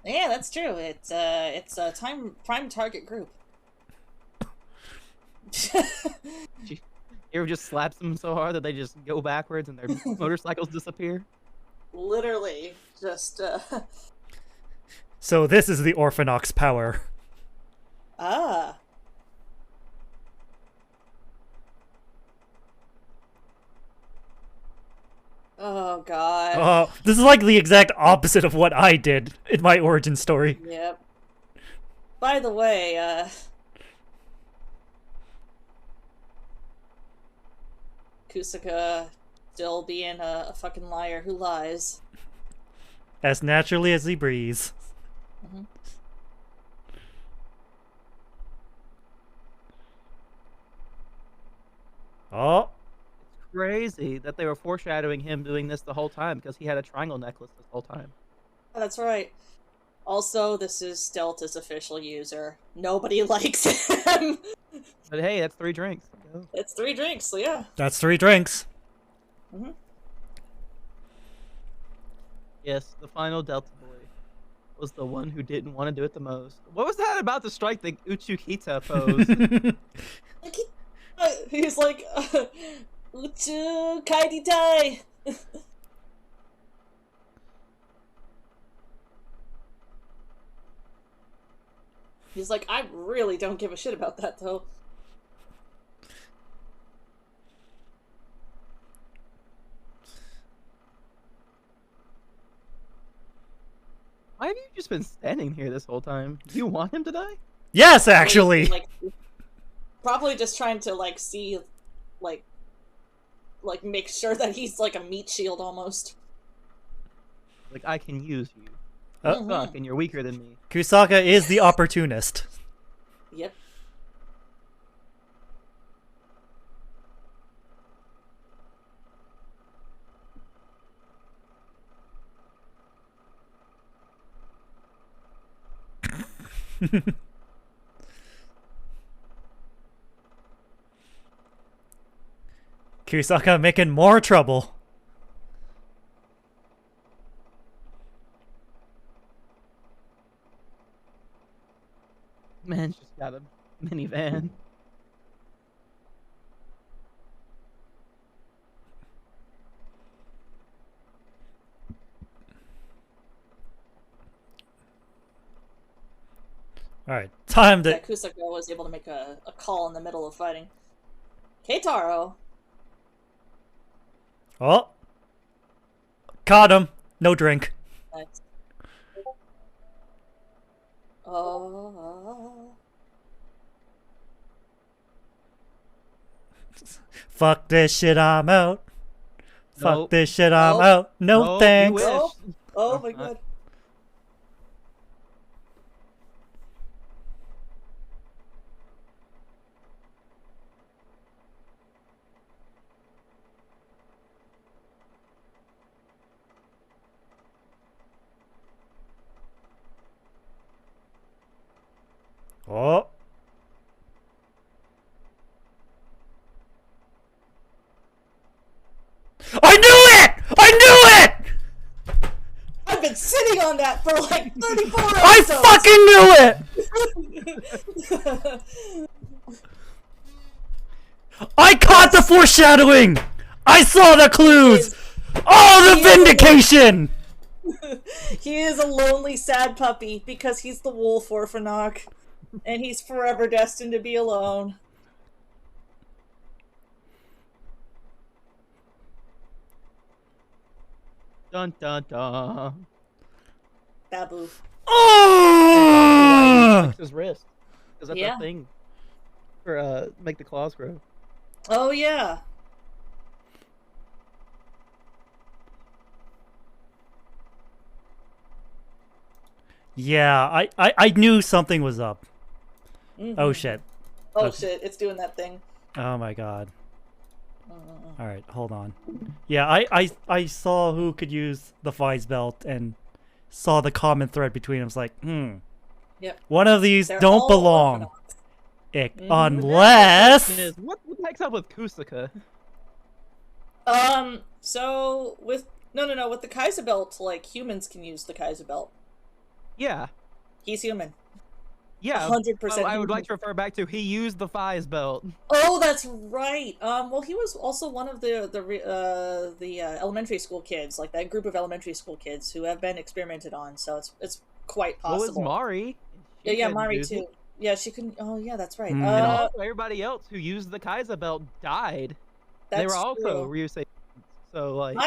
Yeah, that's true. It's a prime target group. You ever just slaps them so hard that they just go backwards and their motorcycles disappear? Literally, just So this is the Orphanox power. ah. Oh god. Oh, this is like the exact opposite of what I did in my origin story. Yep. By the way, Kusaka still being a fucking liar who lies. As naturally as he breathes. Mhm. Oh, Crazy that they were foreshadowing him doing this the whole time because he had a triangle necklace this whole time. Oh, that's right. Also, this is Delta's official user. Nobody likes him. But hey, that's 3 drinks. Go. It's 3 drinks, so yeah. that's 3 drinks. Hmm. Yes, the final Delta boy was the one who didn't want to do it the most. What was that about to strike the Uchukita pose? Like he's like, Uchu kaidi tai. He's like, I really don't give a shit about that though. Why have you just been standing here this whole time? Do you want him to die? Yes, actually. Like, probably just trying to like see, like make sure that he's like a meat shield almost. Like, I can use you. Oh. You suck, and you're weaker than me. Kusaka is the opportunist. Yep. Kusaka making more trouble. Man's just got a minivan. Alright, time to... That Kusaka was able to make a call in the middle of fighting. Keitaro. Oh. Caught him. No drink. Nice. Oh. Fuck this shit, I'm out. Fuck Nope. this shit, I'm Nope. out. No Nope, thanks. you wish. Oh, oh my Uh-huh. god. Oh. I knew it! I knew it! I've been sitting on that for like 34 I episodes! fucking knew it! I caught the foreshadowing! I saw the clues! Oh, the vindication! He is a lonely, sad puppy because he's the wolf Orphanok, and he's forever destined to be alone. Dun dun dun. Babu. Oh! Fix his wrist. Because that's Yeah. a thing. For make the claws grow. Oh yeah. Yeah, I knew something was up. Mm-hmm. Oh shit. Oh Okay. shit, it's doing that thing. Oh my god. Alright, hold on. Yeah, I saw who could use the Fies belt and saw the common thread between them. I was like, Yep. one of these They're don't all belong. Orphanoks. Unless... What the heck's up with Kusaka? So with no, with the Kaiser belt, like humans can use the Kaiser belt. Yeah. He's human. Yeah. 100%. I would like to refer back to he used the Fies belt. Oh, that's right. Well, he was also one of the elementary school kids, like that group of elementary school kids who have been experimented on. So it's quite possible. What was Mari? Yeah, Mari too. Yeah, she couldn't. Oh, yeah, that's right. And also everybody else who used the Kaiser belt died. They were also Ryusei. So like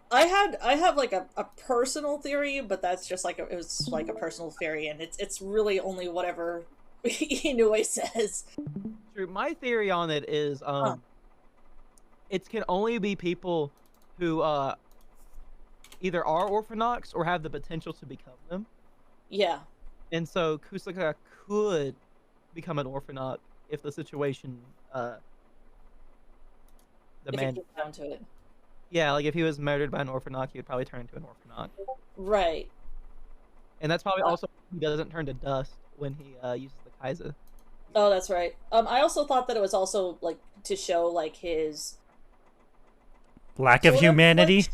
I have like a personal theory, but that's just like it was like a personal theory, and it's really only whatever Inoue says. True. My theory on it is it can only be people who either are Orphanoks or have the potential to become them. Yeah. And so Kusaka could become an Orphanok if the situation demanded. If it came down to it. Yeah, like if he was murdered by an Orphanok, he would probably turn into an Orphanok. Right. And that's probably also he doesn't turn to dust when he uses the Kaiser. Oh, that's right. I also thought that it was also like to show like his lack of humanity.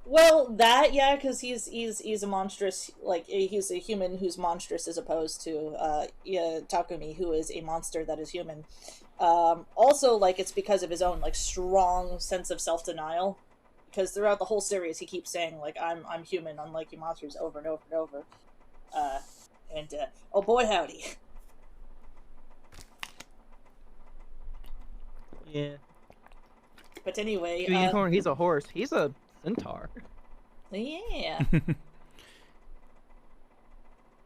Well, that yeah, because he's a monstrous, like he's a human who's monstrous as opposed to Takumi, who is a monster that is human. Also, like it's because of his own like strong sense of self-denial, because throughout the whole series he keeps saying like I'm human, unlike you monsters, over and over and over. Oh boy, howdy. Yeah. But anyway, Unicorn, he's a horse. He's a centaur. Yeah.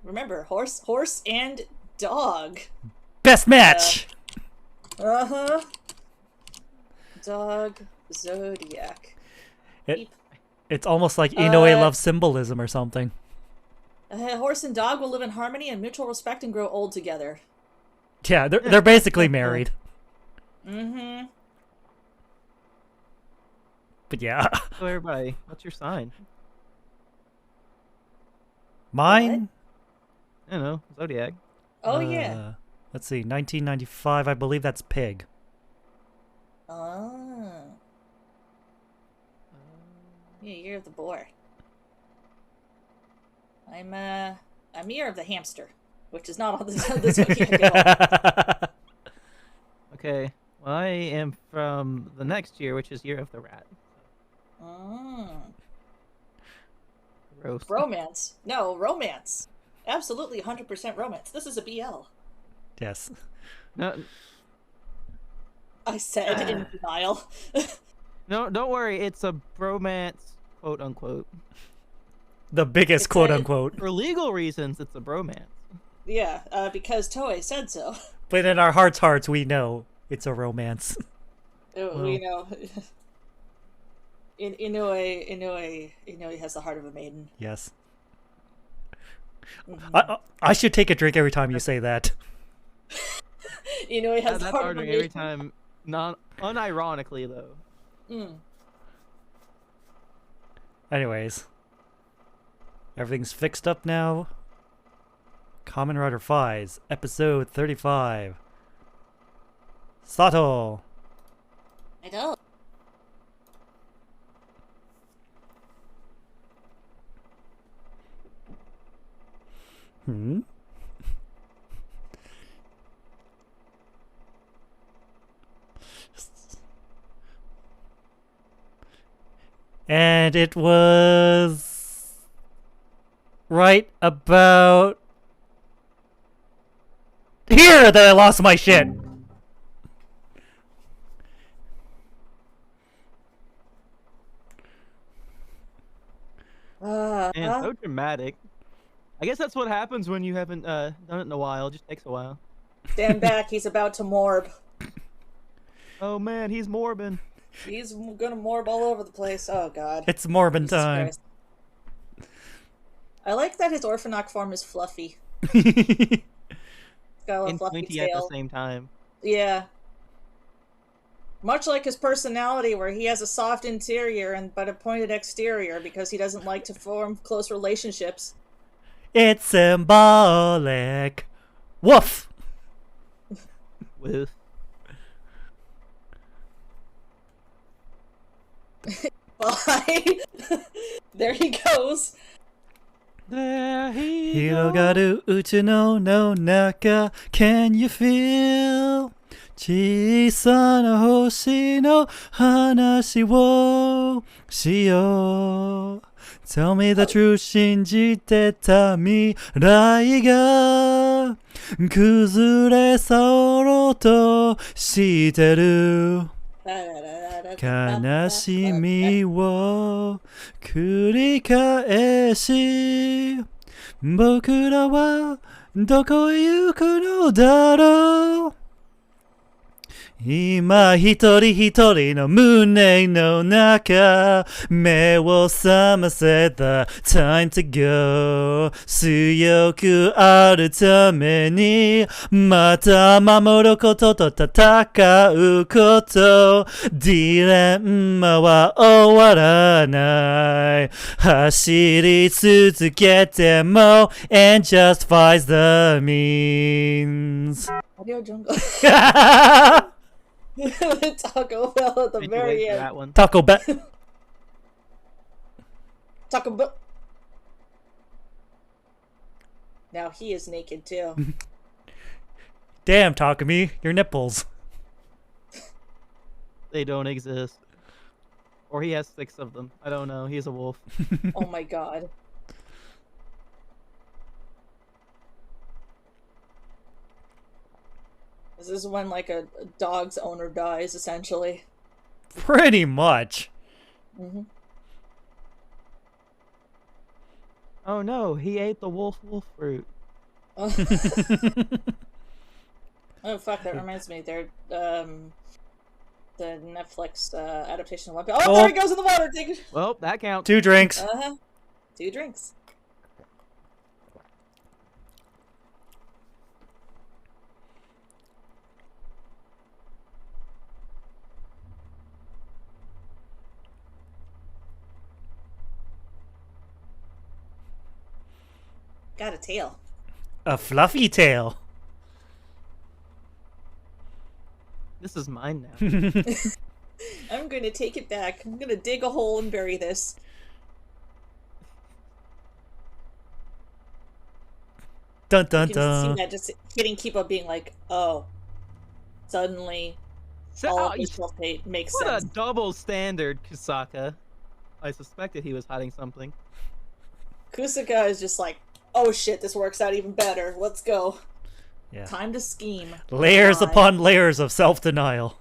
Remember, horse and dog. Best match. Uh-huh. Dog Zodiac. It's almost like Inoue loves symbolism or something. Horse and dog will live in harmony and mutual respect and grow old together. Yeah, they're basically married. Mm-hmm. But yeah. So everybody, what's your sign? Mine? I don't know, Zodiac. Oh yeah. Let's see, 1995. I believe that's Pig. Oh. Yeah, year of the boar. I'm year of the hamster, which is not on the Zodiac at all. Okay, well, I am from the next year, which is year of the rat. Gross. Romance. No, romance. Absolutely 100% romance. This is a BL. Yes. No, I said in denial. no, don't worry. It's a bromance, quote unquote. The biggest quote unquote. For legal reasons, it's a bromance. Yeah, because Toei said so. But in our hearts, we know it's a romance. We know. Inoue has the heart of a maiden. Yes. Mm-hmm. I should take a drink every time you say that. Inoue has the heart of a maiden. Every time, unironically though. Anyways, everything's fixed up now. Kamen Rider Fives, episode 35. Sato. I don't. Hmm? And it was right about here that I lost my shit. And so dramatic. I guess that's what happens when you haven't done it in a while. It just takes a while. Stand back, he's about to morb. Oh man, he's morbid. He's gonna morb all over the place. Oh god. It's Morbin Jesus time. Christ. I like that his Orphanoch form is fluffy. Got a little And fluffy pointy tail. at the same time. Yeah. Much like his personality, where he has a soft interior but a pointed exterior because he doesn't like to form close relationships. It's symbolic. Woof. With Bye. There he goes. there he Hirogaru uchi no naka. Can you feel? 小さな星の話をしよう Tell me the truth 信じてた未来が崩れ去ろうとしてる悲しみを繰り返し僕らはどこへ行くのだろう今一人一人の胸の中目を覚ませた Time to go 強くあるためにまた守ることと戦うことディレンマは終わらない走り続けても And justifies the means Audio jungle. Taco Bell at the Did you very wait for end. that one? Taco Bell Taco Bell. Now he is naked too. Damn, Takumi, your nipples. They don't exist. Or he has 6 of them. I don't know. He's a wolf. Oh my god. This is when like a dog's owner dies, essentially. Pretty much. Mm-hmm. Oh no, he ate the wolf fruit. Oh. Oh fuck! That reminds me. They're the Netflix adaptation of One Piece. Oh, there he goes in the water. Take it. Well, that counts. 2 drinks. 2 drinks. Got a tail. A fluffy tail. This is mine now. I'm gonna take it back. I'm gonna dig a hole and bury this. Dun dun You can see dun. that just hitting keep up being like, oh, suddenly all of this self-hate makes What sense. a double standard, Kusaka. I suspected he was hiding something. Kusaka is just like, oh shit, this works out even better. Let's go. Yeah. Time to scheme. Layers Lie. upon layers of self-denial.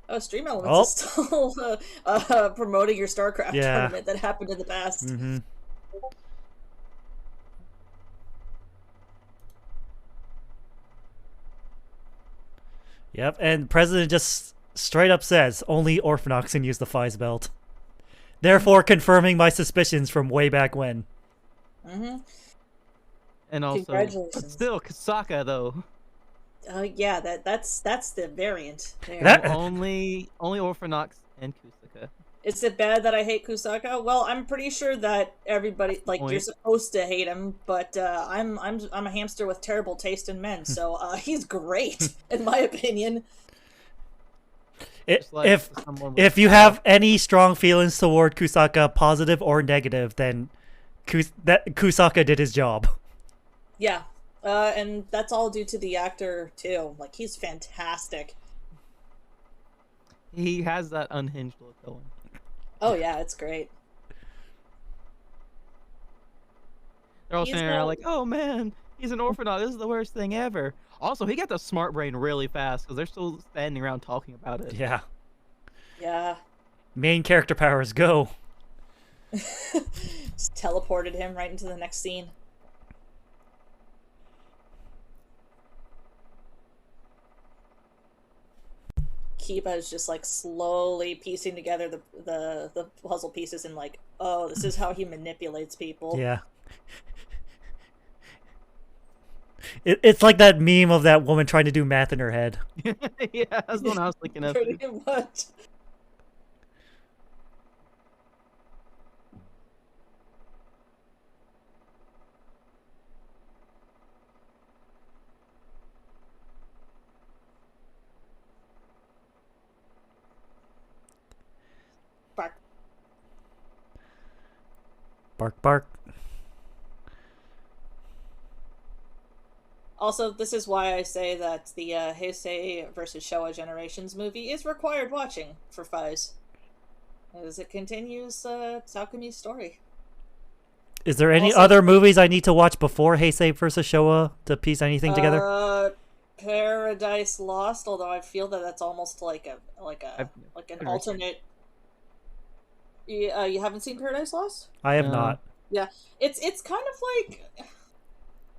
Oh, Stream Elements is still promoting your StarCraft Yeah. tournament that happened in the past. Mm-hmm. Yep, and President just straight up says only Orphanox can use the Fize belt. Therefore confirming my suspicions from way back when. Mm-hmm. And also, Congratulations. but still, Kusaka though. Yeah, that's the variant. There. That- Only Orphanox and Kusaka. Is it bad that I hate Kusaka? Well, I'm pretty sure that everybody like you're Point. supposed to hate him, but I'm a hamster with terrible taste in men, so he's great in my opinion. Just like If someone with if you style. have any strong feelings toward Kusaka, positive or negative, then Kusaka did his job. Yeah. And that's all due to the actor too. Like he's fantastic. He has that unhinged look going. Oh yeah, it's great. They're all He's standing around got like, "Oh man, he's an orphan dog. This is the worst thing ever." Also, he got the smart brain really fast because they're still standing around talking about it. Yeah. yeah. Main character powers go. Just teleported him right into the next scene. Kiba is just like slowly piecing together the puzzle pieces and like, oh, this is how he manipulates people. Yeah. It's like that meme of that woman trying to do math in her head. Yeah, that's the one I was thinking of. Pretty much. Bark. Bark, bark. Also, this is why I say that the Heisei versus Showa Generations movie is required watching for Fuzz, as it continues Takumi's story. Is there any Also, other movies I need to watch before Heisei versus Showa to piece anything together? Paradise Lost, although I feel that that's almost like I've like an never seen it. alternate. You haven't seen Paradise Lost? I have No. not. Yeah, it's kind of like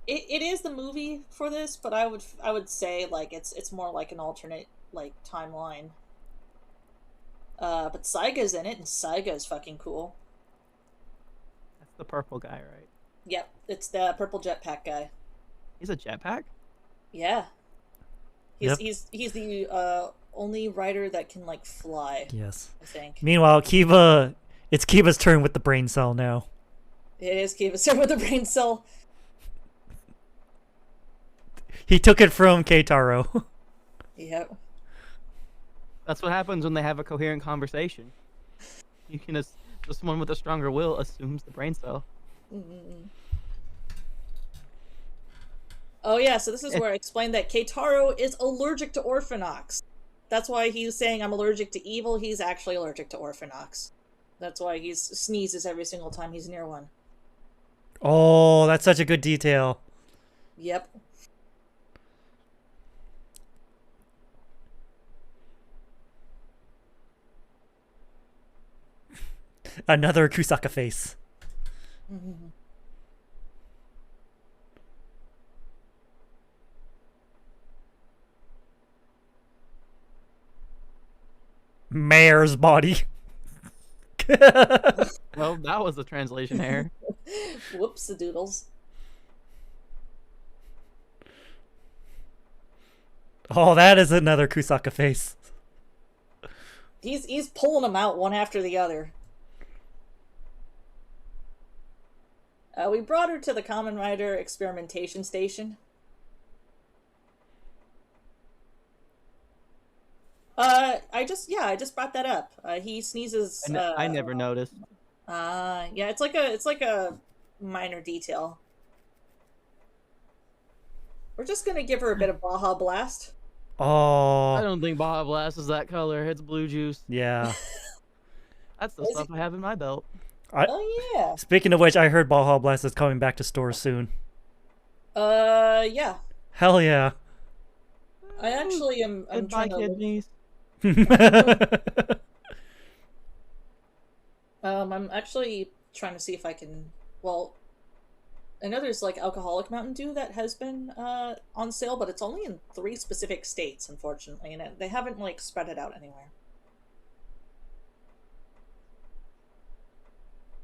it is the movie for this, but I would say like it's more like an alternate like timeline. But Saiga's in it, and Saiga is fucking cool. That's the purple guy, right? Yep, it's the purple jetpack guy. He's a jetpack. Yeah, Yep. he's the only writer that can like fly. Yes. I think Meanwhile, it's Kiba's turn with the brain cell now. it is Kiba with the brain cell. He took it from Keitaro. Yep. That's what happens when they have a coherent conversation. You can just someone with a stronger will assumes the brain cell. Mm-mm. Oh yeah, so this is where I explained that Keitaro is allergic to Orphanox. That's why he's saying I'm allergic to evil. He's actually allergic to Orphanox. That's why he sneezes every single time he's near one. Oh, that's such a good detail. Yep. Another Kusaka face. Mm-hmm. Mayor's body. Well, that was a translation error. Whoops, the doodles. Oh, that is another Kusaka face. He's pulling them out one after the other. We brought her to the Kamen Rider experimentation station. I just brought that up. He sneezes. I never noticed. Yeah, it's like a minor detail. We're just gonna give her a bit of Baja Blast. I Oh, don't think Baja Blast is that color. It's blue juice. yeah. That's the Is stuff I have in my belt. Oh yeah. Speaking of which, I heard Baja Blast is coming back to stores soon. Yeah. Hell yeah. I actually am. I'm Goodbye, trying to. kidneys. I'm actually trying to see if I can. Well, I know there's like alcoholic Mountain Dew that has been on sale, but it's only in 3 specific states, unfortunately, and they haven't like spread it out anywhere.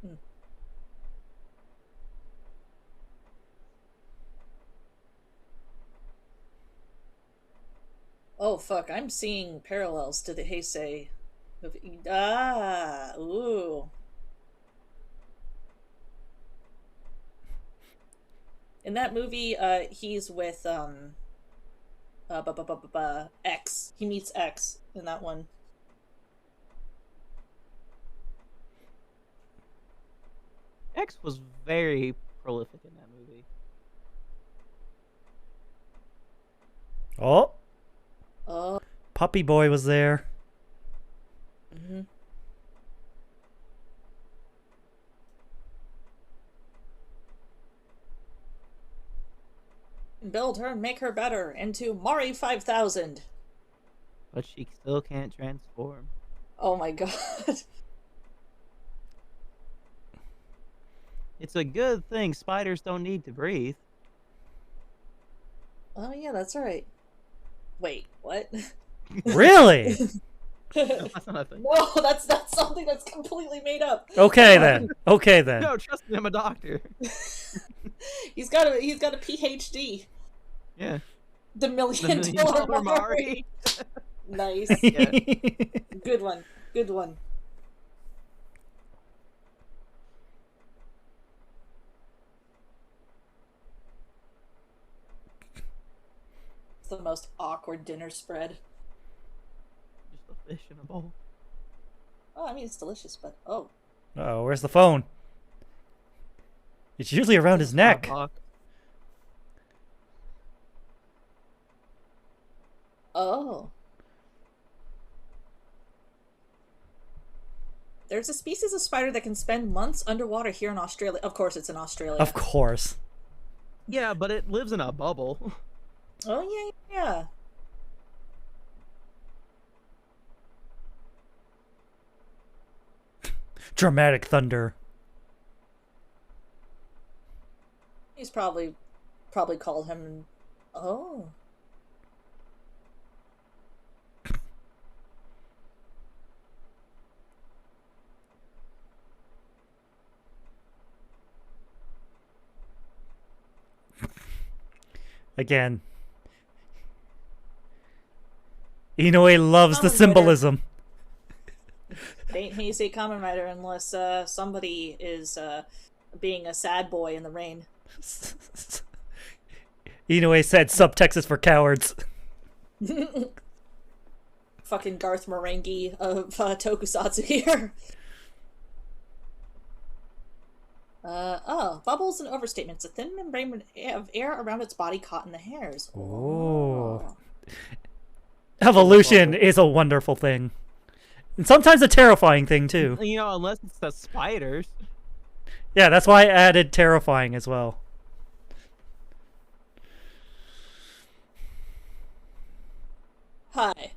Hmm. Oh fuck! I'm seeing parallels to the Heisei Ooh. In that movie, he's with X. He meets X in that one. X was very prolific in that movie. Oh, Oh. Puppy Boy was there. Mm-hmm. Build her, make her better into Mari 5000. But she still can't transform. Oh my god. It's a good thing spiders don't need to breathe. Oh yeah, that's right. Wait, what? Really? No, that's not a thing. No, that's something that's completely made up. Okay then. Okay then. No, trust me, I'm a doctor. He's got a PhD. Yeah. The The million $1 million dollar Mari. Mari. Nice. Yeah. Good one. Good one. It's the most awkward dinner spread. Just a fish in a bowl. Oh, I mean it's delicious, but oh. Uh-oh, where's the phone? It's usually around his neck. Hot Oh. There's a species of spider that can spend months underwater here in Australia. Of course, it's in Australia. Of course. Yeah, but it lives in a bubble. Oh, yeah, yeah. Dramatic thunder. He's probably called him. Oh. Again. Inoue loves the Kamen Rider. symbolism. It ain't Heisei Kamen Rider unless somebody is being a sad boy in the rain. Inoue said subtext is for cowards. Fucking Garth Marenghi of Tokusatsu here. Bubbles and overstatements. A thin membrane of air around its body caught in the hairs. Oh. Evolution is a wonderful thing. And sometimes a terrifying thing, too. You know, unless it's the spiders. Yeah, that's why I added terrifying as well. Hi.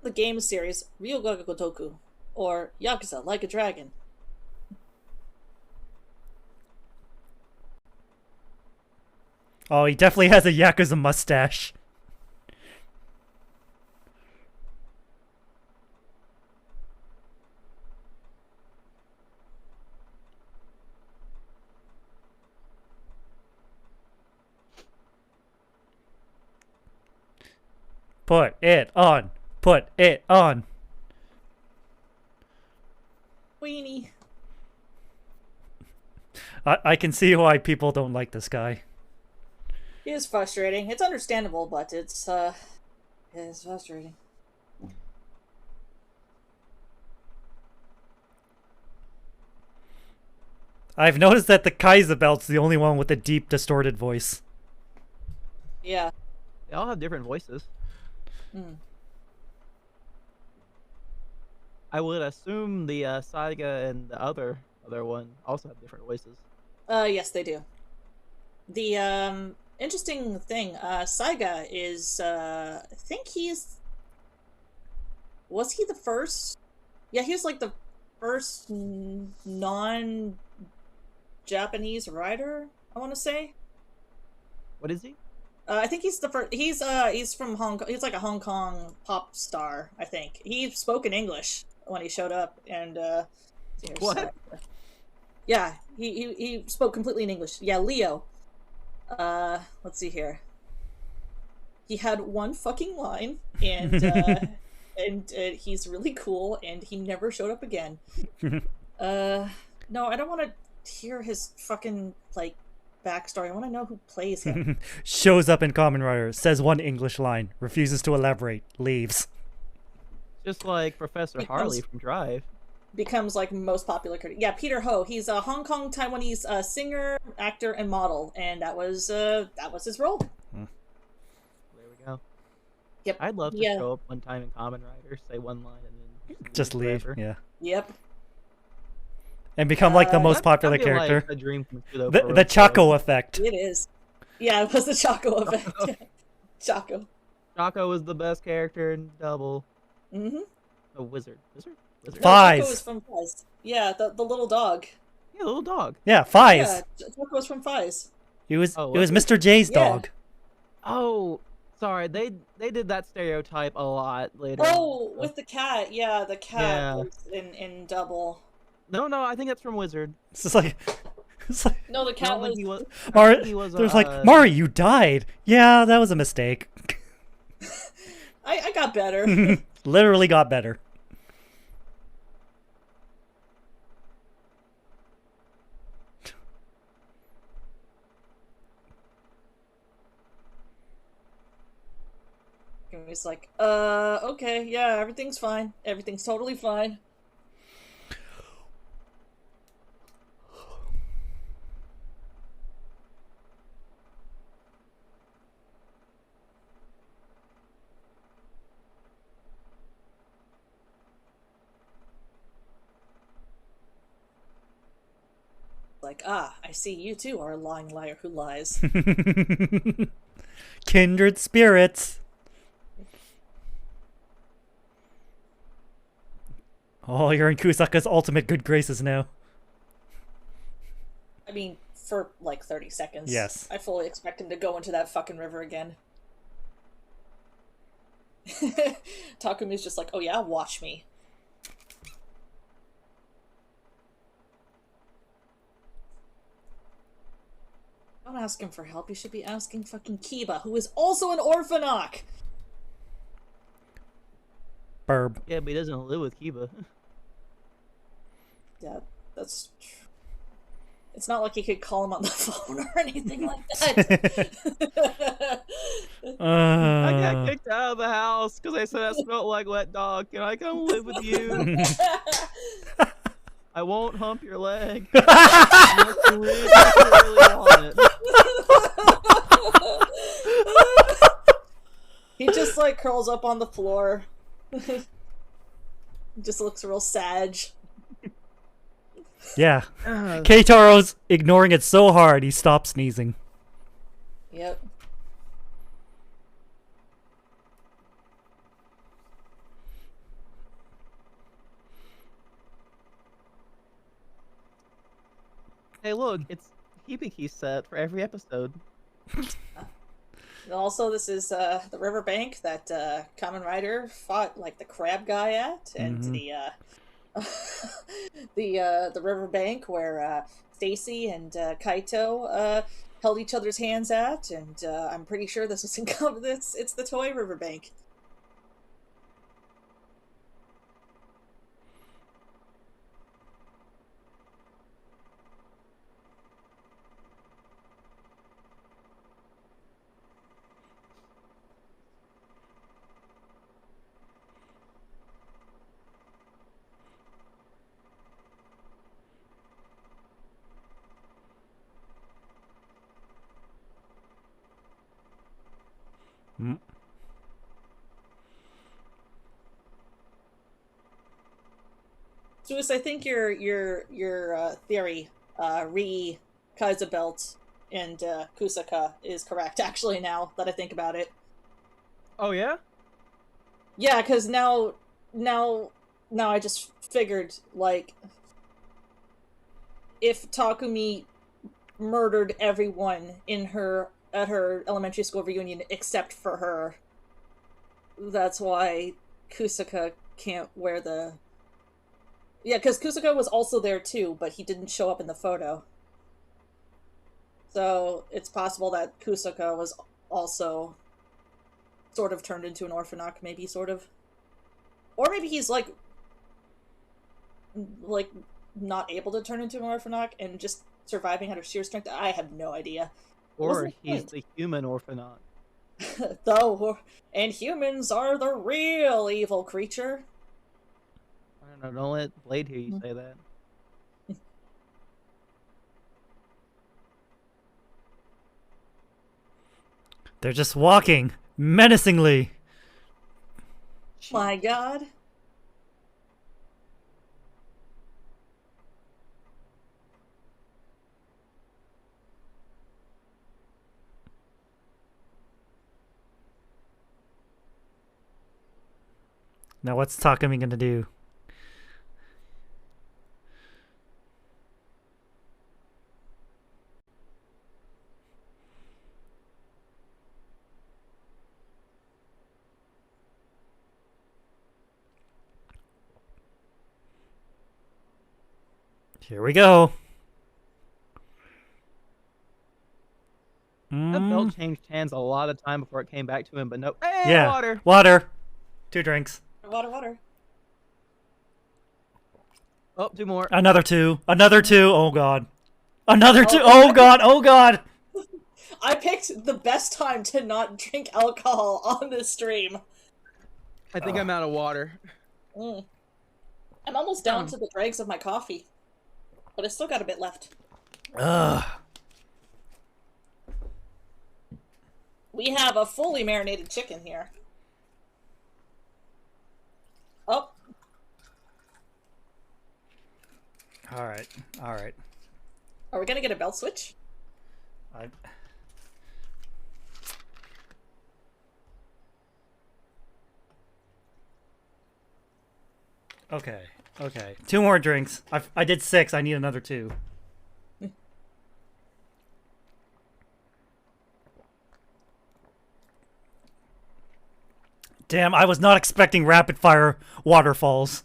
The game series Ryuga Gotoku, or Yakuza Like a Dragon. Oh, he definitely has a Yakuza mustache. Put it on. Put it on. Weenie. I can see why people don't like this guy. It is frustrating. It's understandable, but it's frustrating. I've noticed that the Kaiser belt's the only one with a deep, distorted voice. Yeah. They all have different voices. Mm. I would assume the Saiga and the other one also have different voices. Yes, they do. The interesting thing, Saiga is I think was he the first? Yeah, he was like the first non-Japanese writer, I want to say. What is he? I think he's the first. He's from Hong Kong. He's like a Hong Kong pop star. I think he spoke in English when he showed up, and What? Yeah, he spoke completely in English. Yeah, Leo. Let's see here. He had one fucking line, and and he's really cool, and he never showed up again. No, I don't want to hear his fucking, like, backstory. I want to know who plays him. Shows up in Kamen Rider, says one English line, refuses to elaborate, leaves. Just like Professor Harley from Drive. Becomes, like, most popular character. Yeah, Peter Ho. He's a Hong Kong Taiwanese singer, actor, and model, and that was his role. There we go. Yep. I'd love to show up one time in Kamen Rider, say one line, and then just leave. Forever. Yeah. Yep. And become like the most popular that'd be character. Like a dream come true, The Chaco effect. It is. Yeah, it was the Chaco effect. Chaco. Chaco was the best character in Double. Mm-hmm. A wizard. Wizard? No, Fies. Chaco was from Fies. Yeah, the little dog. Yeah, the little dog. Yeah, Fies. Yeah, Chaco was from Fies. It was Mr. J's dog. Oh, sorry. They did that stereotype a lot later. Oh, with the cat. Yeah, the cat was in Double. No, I think that's from Wizard. It's like no, the cat was. There's like, Mari, you died. Yeah, that was a mistake. I got better. Literally got better. And he's like, okay, yeah, everything's fine. Everything's totally fine. Like, I see you too are a lying liar who lies. Kindred spirits. Oh, you're in Kusaka's ultimate good graces now. I mean, for like 30 seconds. Yes. I fully expect him to go into that fucking river again. Takumi's just like, oh yeah, watch me. Don't ask him for help. You should be asking fucking Kiba, who is also an Orphanok. Burb. Yeah, but he doesn't live with Kiba. Yeah, that's true. It's not like he could call him on the phone or anything like that. I got kicked out of the house because I said I smelled like wet dog. Can I come live with you? I won't hump your leg. Unless you really want it. He just like curls up on the floor. Just looks real sad. Yeah. Keitaro's ignoring it so hard he stops sneezing. Yep. Hey, look, it's Hibiki set for every episode. Also, this is the riverbank that Kamen Rider fought like the crab guy at, and the riverbank where Stacy and Kaito held each other's hands at, and I'm pretty sure this was in this. It's the toy riverbank. Louis, I think your theory, re Kaiser Belt and Kusaka is correct. Actually, now that I think about it. Oh yeah. Yeah, because now I just figured, like, if Takumi murdered everyone at her elementary school reunion except for her, that's why Kusaka can't wear the... Yeah, because Kusaka was also there too, but he didn't show up in the photo. So it's possible that Kusaka was also sort of turned into an Orphanok, maybe, sort of. Or maybe he's like not able to turn into an Orphanaut and just surviving out of sheer strength. I have no idea. What's Or the he's point? the human Orphanaut. Though, and humans are the real evil creature. I don't know. Don't let Blade hear you say that. They're just walking menacingly. My God. Now what's Takumi gonna do? Here we go. That belt changed hands a lot of time before it came back to him, but no. Hey, Yeah. water! Water. 2 drinks. Water. Oh, 2 more. Another 2. Another 2. Oh god. Another 2. Oh, Oh god. Oh god. I picked the best time to not drink alcohol on this stream. I think I'm out of water. I'm almost down to the dregs of my coffee, but I still got a bit left. Ugh. We have a fully marinated chicken here. Oh. Alright. Alright. Are we gonna get a belt switch? Okay. Okay. 2 more drinks. I did 6. I need another 2. Damn, I was not expecting rapid fire waterfalls.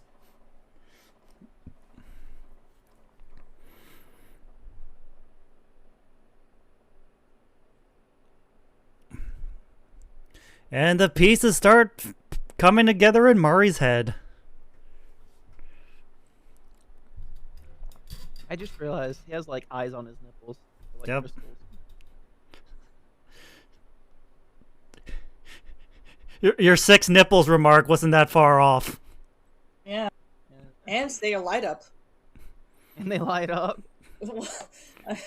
And the pieces start coming together in Murray's head. I just realized he has like eyes on his nipples. Like Yep. crystals. Your 6 nipples remark wasn't that far off. Yeah. Yeah. And they light up. And they light up.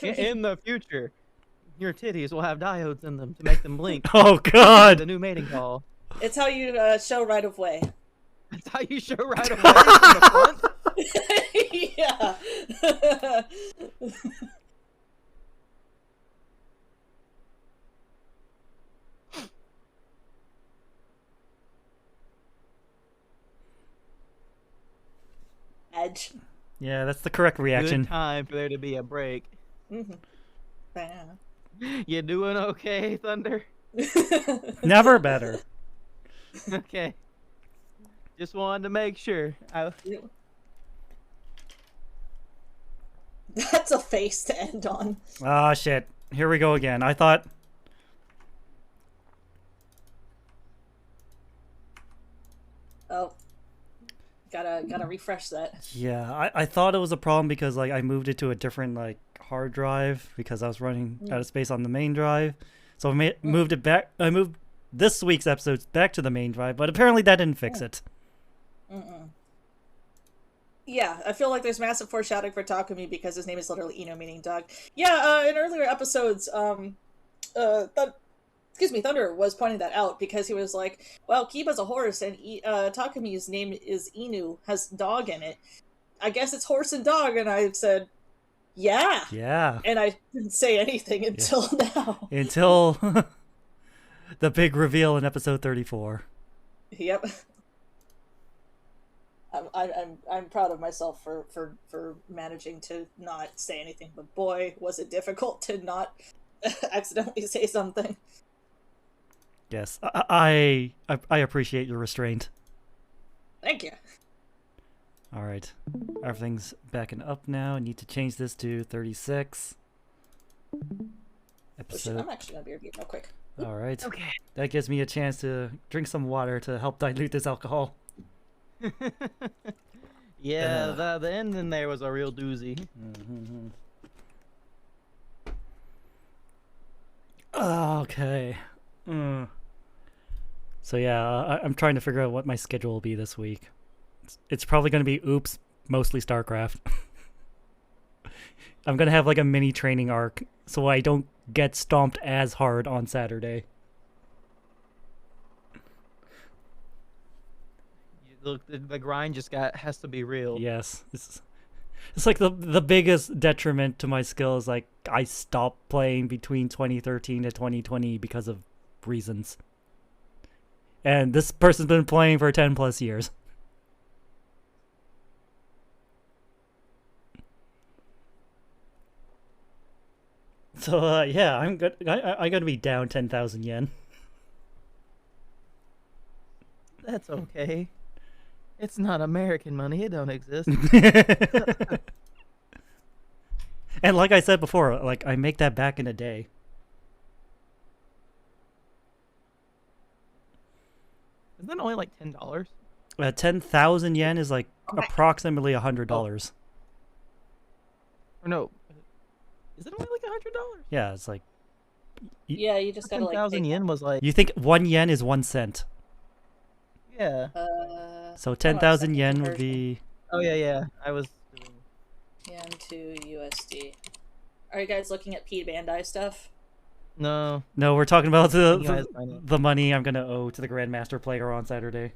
In the future, your titties will have diodes in them to make them blink. Oh The god. new mating call. It's how you show right of way. That's how you show right away from the front. Yeah. Edge. Yeah, that's the correct reaction. Good time for there to be a break. Bam. You doing okay, Thunder? Never better. Okay. Just wanted to make sure. That's a face to end on. Ah, shit. Here we go again. I thought... Oh. Gotta refresh that. Yeah, I thought it was a problem because, like, I moved it to a different, like, hard drive because I was running out of space on the main drive. So I moved it back. I moved this week's episodes back to the main drive, but apparently that didn't fix it. Yeah, I feel like there's massive foreshadowing for Takumi because his name is literally Ino, meaning dog. Yeah, in earlier episodes, Thunder was pointing that out because he was like, well, Kiba's a horse and Takumi's name is Inu, has dog in it. I guess it's horse and dog, and I said, yeah. Yeah. And I didn't say anything until now. Until the big reveal in episode 34. Yep. I'm proud of myself for managing to not say anything, but boy, was it difficult to not accidentally say something. Yes, I appreciate your restraint. Thank you. All right, everything's backing up now. I need to change this to 36. Episode. I'm actually gonna be real quick. All right. Okay. That gives me a chance to drink some water to help dilute this alcohol. Yeah, the end in there was a real doozy. Okay. So yeah, I'm trying to figure out what my schedule will be this week. It's probably going to be Oops, mostly StarCraft. I'm going to have like a mini training arc so I don't get stomped as hard on Saturday. Look, the grind just has to be real. Yes. It's like the biggest detriment to my skill is like I stopped playing between 2013 to 2020 because of reasons. And this person's been playing for 10 plus years. So yeah, I'm gonna be down 10,000 yen. That's okay. It's not American money. It don't exist. And like I said before, like I make that back in a day. Isn't that only like $10? 10,000 yen is like approximately $100. Or no, is it only like $100? Yeah, it's like. Yeah, you just gotta like. 10,000 yen was like. You think 1 yen is 1 cent? Yeah. So 10,000 yen would be. Oh yeah. I was. Yen to USD. Are you guys looking at P Bandai stuff? No. No, we're talking about the money I'm gonna owe to the Grandmaster player on Saturday.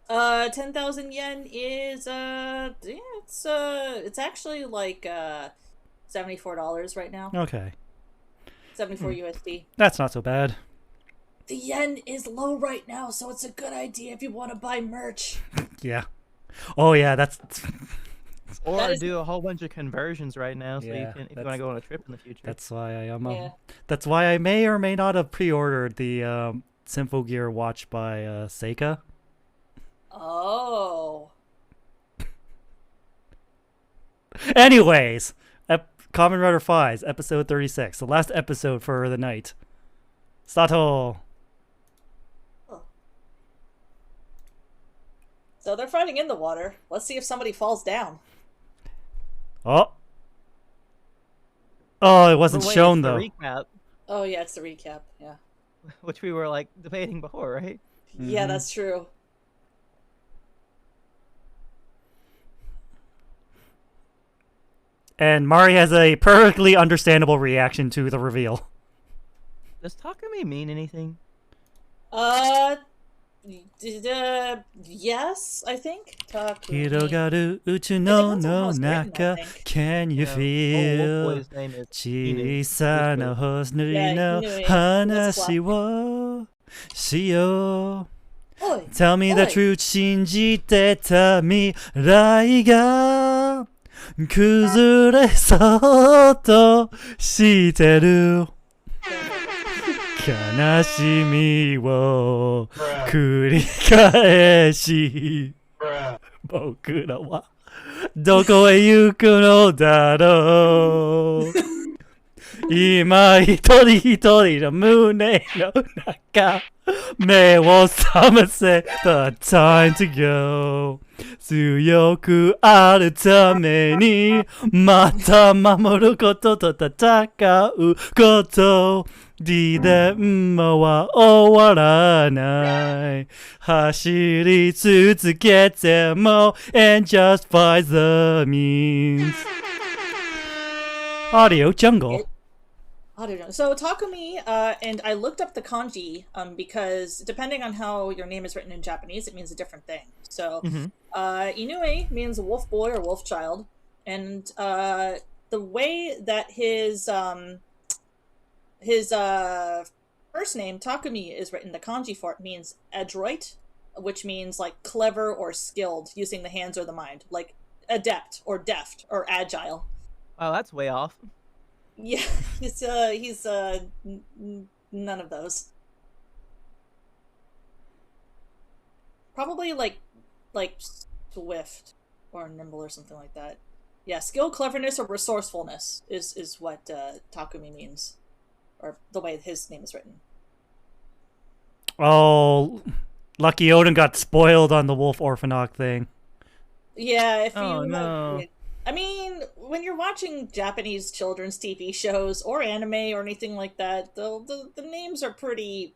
10,000 yen is it's actually like $74 right now. Okay. 74 USD. That's not so bad. The yen is low right now, so it's a good idea if you want to buy merch. Yeah. Oh yeah, that's. Or do a whole bunch of conversions right now, so Yeah, you can, if you want to go on a trip in the future. That's why I am. Yeah. That's why I may or may not have pre-ordered the Symphogear watch by Seika. Oh. Anyways, Kamen Rider 5, episode 36, the last episode for the night. Sato. So they're fighting in the water. Let's see if somebody falls down. Oh, it wasn't shown though. Recap. Oh yeah, it's the recap. Yeah. Which we were like debating before, right? Yeah, that's true. And Mari has a perfectly understandable reaction to the reveal. Does Takumi mean anything? Yes, I think. Hirogaru uchu no no naka, can you feel? Chisana hosnuri no hanashi wo shiyou. Tell me the truth, 信じてた未来が崩れそうとしてる。悲しみを繰り返し僕らはどこへ行くのだろう今一人一人の胸の中目を覚ませ The time to go 強くあるためにまた守ることと戦うことリレンマは終わらない走り続けても And just by the means Audio Jungle. So Takumi, and I looked up the kanji because depending on how your name is written in Japanese, it means a different thing. So Inoue means wolf boy or wolf child, and the way that his first name Takumi is written, the kanji for it means adroit, which means like clever or skilled, using the hands or the mind, like adept or deft or agile. Oh, that's way off. Yeah, he's none of those. Probably like swift or nimble or something like that. Yeah, skill, cleverness, or resourcefulness is what Takumi means, or the way his name is written. Oh, Lucky Odin got spoiled on the Wolf Orphanok thing. Yeah, if Oh you no. I mean, when you're watching Japanese children's TV shows or anime or anything like that, the names are pretty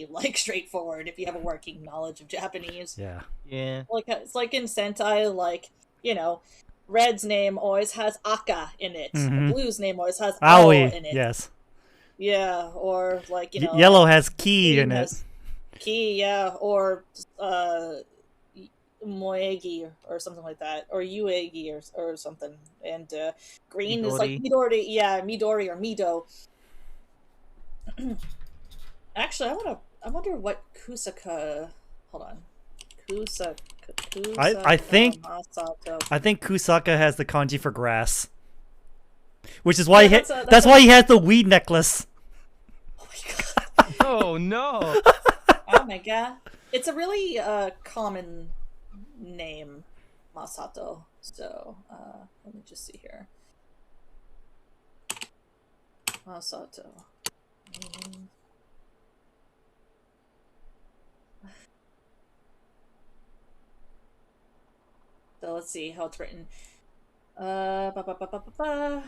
like straightforward if you have a working knowledge of Japanese. Yeah. Yeah. Like it's like in Sentai, like, you know, Red's name always has Aka in it. Mm-hmm. Blue's name always has Ao Aoi, in it. yes. Yeah, or like, Yellow has Ki in Green it. has Ki, yeah, or Moegi or something like that, or Uegi or something. And green is like Midori. Midori, yeah, Midori or Mido. Actually, I wonder what Kusaka. Hold on, Kusaka. I think Masato. I think Kusaka has the kanji for grass, which is why Yeah, that's why he has the weed necklace. Oh my god. Oh no. Oh my god. It's a really common name, Masato. So let me just see here. Masato. So let's see how it's written. Ba, ba, ba, ba, ba, ba.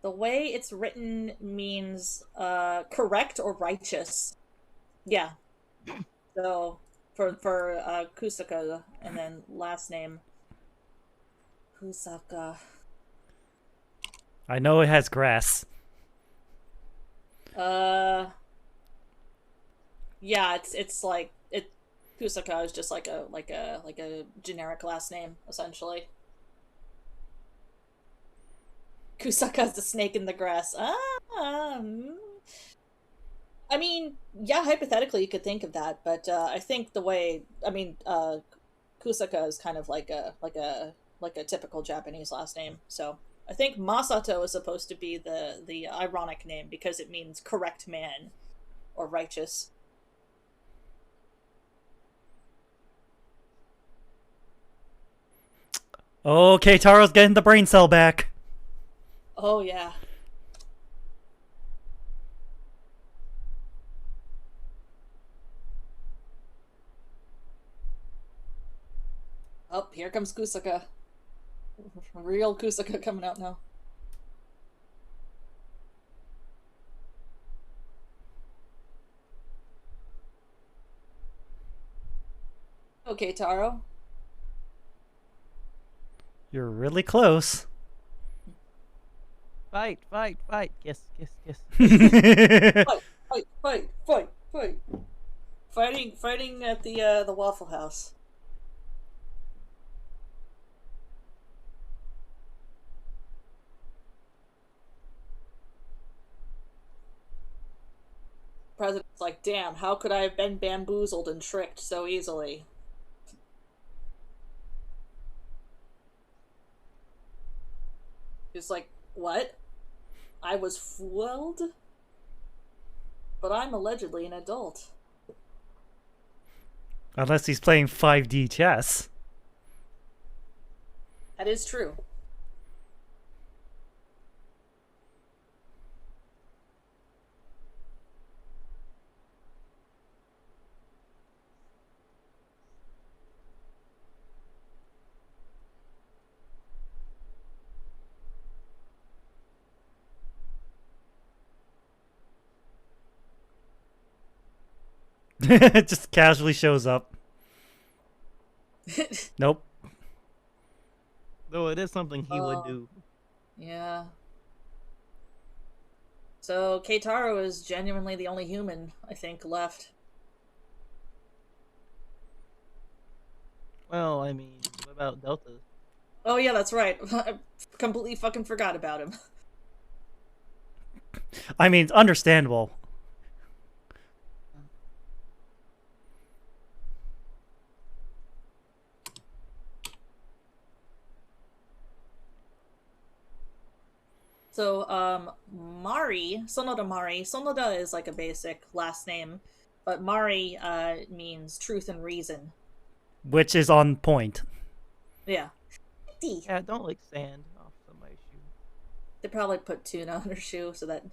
The way it's written means correct or righteous. Yeah. So for Kusaka, and then last name Kusaka. I know it has grass. Yeah, it's like it. Kusaka is just like a generic last name essentially. Kusaka's the snake in the grass. I mean, yeah, hypothetically you could think of that, but I think the way Kusaka is kind of like a typical Japanese last name. So I think Masato is supposed to be the ironic name because it means correct man or righteous. Okay, Taro's getting the brain cell back. Oh yeah. Oh, here comes Kusaka. Real Kusaka coming out now. Okay, Taro. You're really close. Fight, fight, fight. Yes, yes, yes. Fight. Fighting at the Waffle House. President's like, damn, how could I have been bamboozled and tricked so easily? He's like, what? I was fooled? But I'm allegedly an adult. Unless he's playing 5D chess. That is true. Just casually shows up. Nope. Though it is something he would do. Yeah. So Keitaro is genuinely the only human, I think, left. Well, I mean, what about Delta? Oh yeah, that's right. I completely fucking forgot about him. I mean, it's understandable. So, Sonoda Mari. Sonoda is like a basic last name, but Mari means truth and reason. Which is on point. Yeah. D. Yeah, don't lick sand off somebody's shoe. They probably put tuna on her shoe so that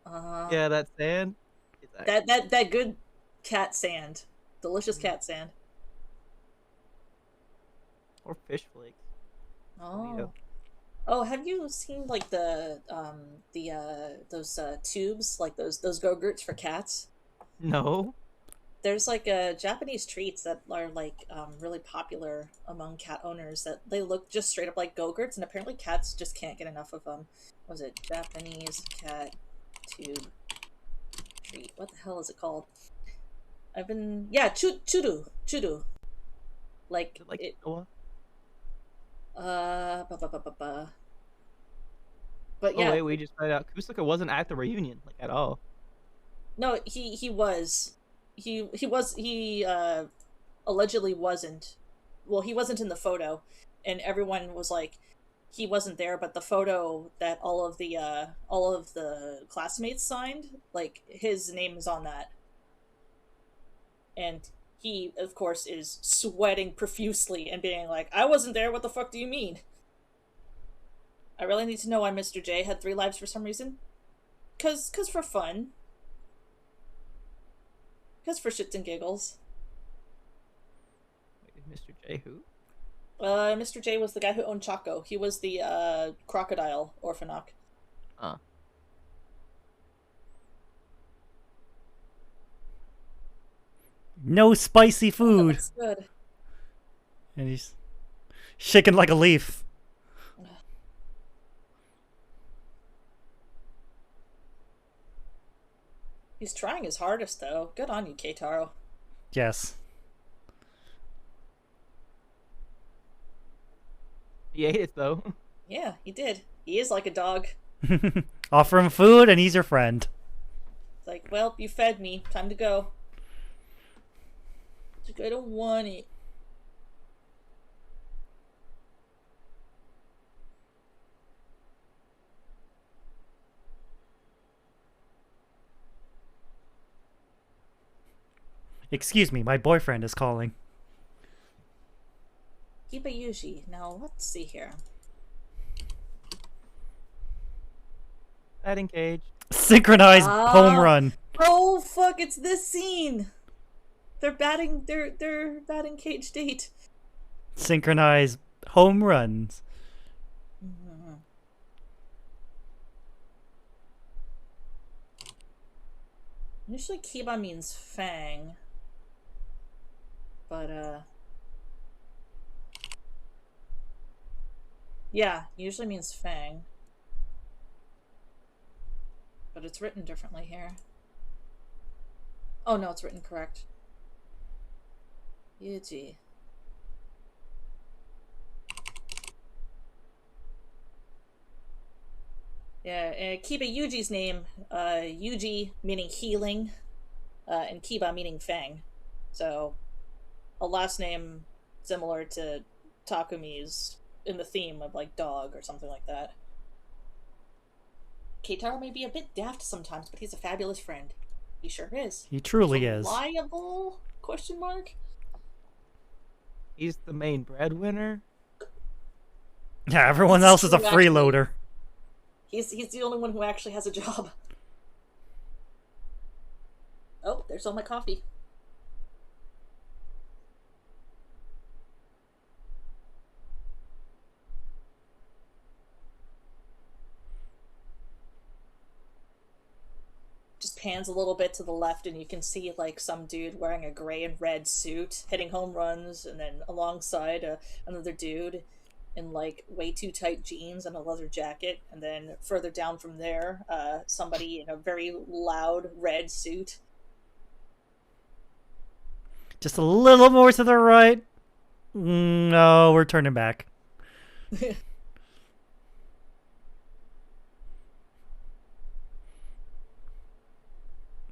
Uh, Yeah, that sand. It's that good cat sand, delicious Mm. cat sand. or fish flakes. Toledo. Oh. Oh, have you seen like the those tubes, like those go-gurts for cats? No. There's like Japanese treats that are like really popular among cat owners that they look just straight up like go-gurts, and apparently cats just can't get enough of them. What was it Japanese cat tube treat? What the hell is it called? I've been yeah, churu. Is Like it like it Noah? ba, ba, ba, ba, ba. But Oh yeah, wait, we just found out Kusaka wasn't at the reunion like at all. no, he was. He allegedly wasn't. Well, he wasn't in the photo, and everyone was like he wasn't there, but the photo that all of the classmates signed, like his name is on that. And he of course is sweating profusely and being like, "I wasn't there. What the fuck do you mean?" I really need to know why Mr. J had 3 lives for some reason. Cause for fun. Cause for shits and giggles. Wait, Mr. J who? Mr. J was the guy who owned Chaco. He was the crocodile orphanok. Uh. No spicy Oh, food. that's good. And he's shaking like a leaf. He's trying his hardest, though. Good on you, Keitaro. Yes. He ate it though. Yeah, he did. He is like a dog. Offer him food and he's your friend. It's like, well, you fed me. Time to go. It's like, I don't want it. Excuse me, my boyfriend is calling. Kibayushi. Now, let's see here. Batting cage. Synchronized home run. Oh, fuck, it's this scene! They're batting cage date. Synchronized home runs. Mm-hmm. Usually Kiba means fang. But, yeah, usually means fang. But it's written differently here. Oh no, it's written correct. Yuji. Yeah, Kiba Yuji's name, Yuji meaning healing, and Kiba meaning fang. So, a last name similar to Takumi's in the theme of like dog or something like that. Keitaro may be a bit daft sometimes, but he's a fabulous friend. He sure is. He truly is. Reliable? Question mark? He's the main breadwinner. Yeah, everyone That's else is a true, actually. freeloader. He's the only one who actually has a job. Oh, there's all my coffee. Just pans a little bit to the left and you can see like some dude wearing a gray and red suit hitting home runs, and then alongside another dude in like way too tight jeans and a leather jacket, and then further down from there somebody in a very loud red suit. Just a little more to the right. No, we're turning back.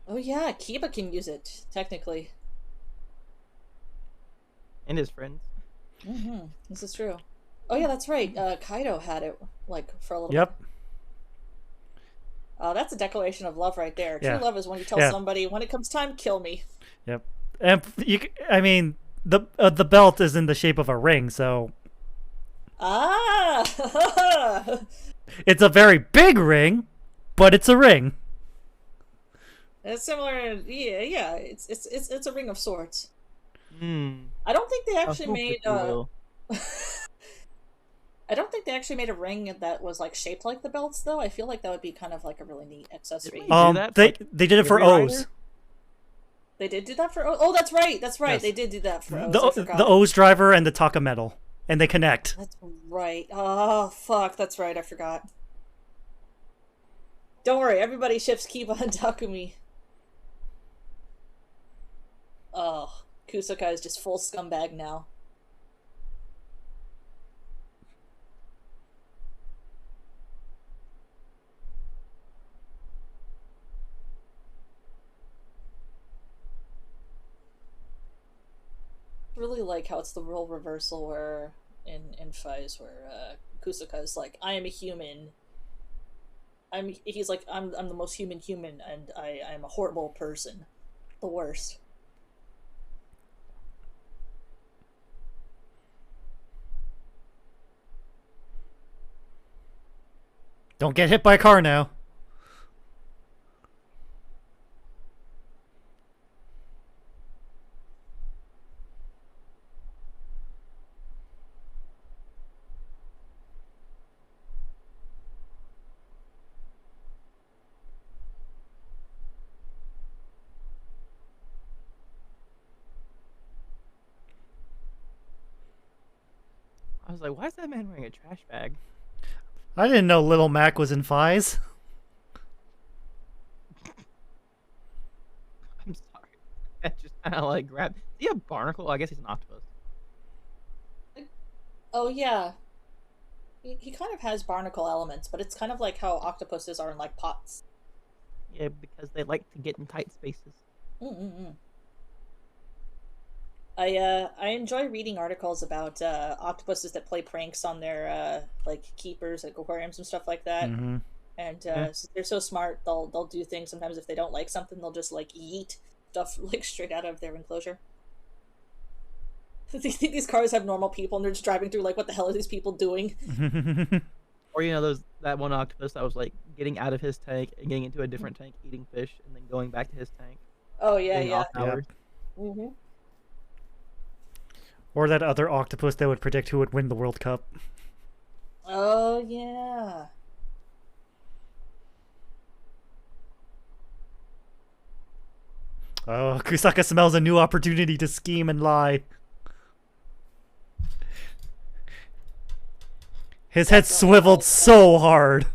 Oh yeah, Kiba can use it technically. And his friends. Mm-hmm. This is true. Oh yeah, that's right. Kaido had it like for a little Yep. bit. Oh, that's a declaration of love right there. Yeah. True love is when you tell Yeah. somebody, when it comes time, kill me. Yep. And I mean, the belt is in the shape of a ring, so Ah! it's a very big ring, but it's a ring. It's similar. Yeah, yeah. It's a ring of swords. Hmm. I don't think they A actually hoop, if made you will. I don't think they actually made a ring that was like shaped like the belts though. I feel like that would be kind of like a really neat Didn't accessory. they do that for, like, They did it for Heavy Rider? O's. They did do that for oh, that's right. That's right. Yes. They did do that for O's. I The forgot. O's driver and the Taka metal, and they connect. That's right. Oh, fuck. That's right. I forgot. Don't worry. Everybody ships Kiba and Takumi. Oh, Kusaka is just full scumbag now. Really like how it's the role reversal where in Faiz where Kusaka is like, I am a human. He's like, I'm the most human and I'm a horrible person. The worst. Don't get hit by a car now. I was like, why is that man wearing a trash bag? I didn't know Little Mac was in Fies. I'm sorry. That just kind of like grabbed. Is he a barnacle? I guess he's an octopus. Oh yeah. He kind of has barnacle elements, but it's kind of like how octopuses are in like pots. Yeah, because they like to get in tight spaces. Mm-mm-mm. I enjoy reading articles about octopuses that play pranks on their like keepers at aquariums and stuff like that. Mm-hmm. And Yeah. they're so smart. They'll do things sometimes if they don't like something, they'll just like yeet stuff like straight out of their enclosure. They think these cars have normal people, and they're just driving through like, what the hell are these people doing? Or you know that one octopus that was like getting out of his tank and getting into a different tank, eating fish, and then going back to his tank, Oh yeah, getting yeah. off Yeah. hours. Mm-hmm. Or that other octopus that would predict who would win the World Cup. Oh yeah. Oh, Kusaka smells a new opportunity to scheme and lie. His head swiveled so hard.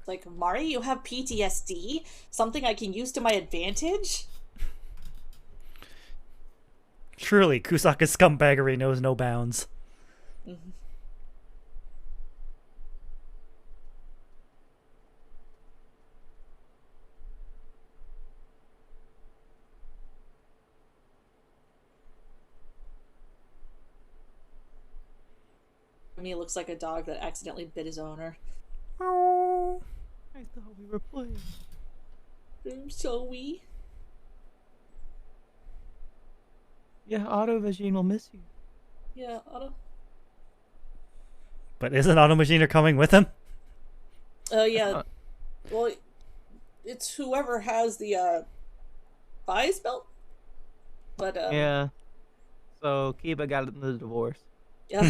Like, Mari, you have PTSD? Something I can use to my advantage? Truly, Kusaka's scumbaggery knows no bounds. Mm-hmm. To me, it looks like a dog that accidentally bit his owner. Oh. I thought we were playing. I'm sorry. Yeah, Auto Vagine will miss you. Yeah, Otto. But isn't Auto Machiner coming with him? Oh yeah. not- Well, it's whoever has the Vice belt. But Yeah. So Kiba got in the divorce. yeah.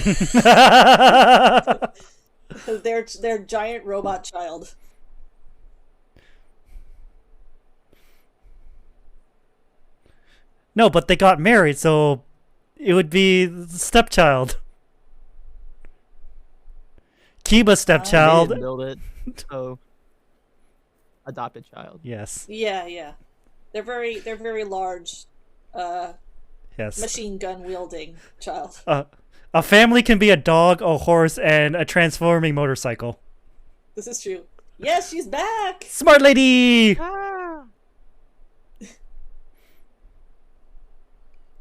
Their giant robot child. No, but they got married, so it would be the stepchild. Kiba's They stepchild. didn't build it, so adopted child. Yes. Yeah, yeah. They're very large, Yes. machine gun wielding child. A family can be a dog, a horse, and a transforming motorcycle. This is true. Yes, she's back. Smart lady! Ah!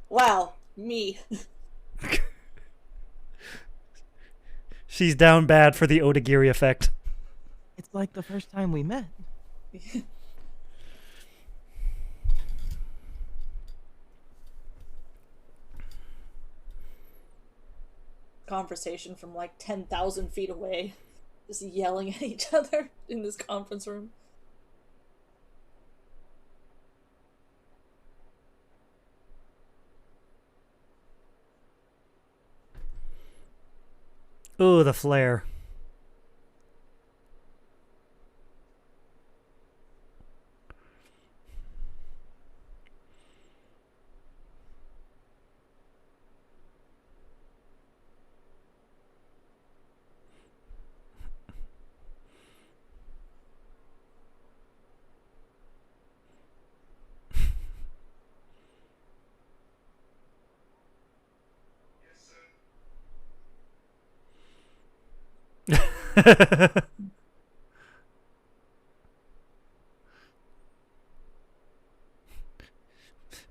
Wow, me. She's down bad for the Odagiri effect. It's like the first time we met. Conversation from like 10,000 feet away, just yelling at each other in this conference room. Ooh, the flare.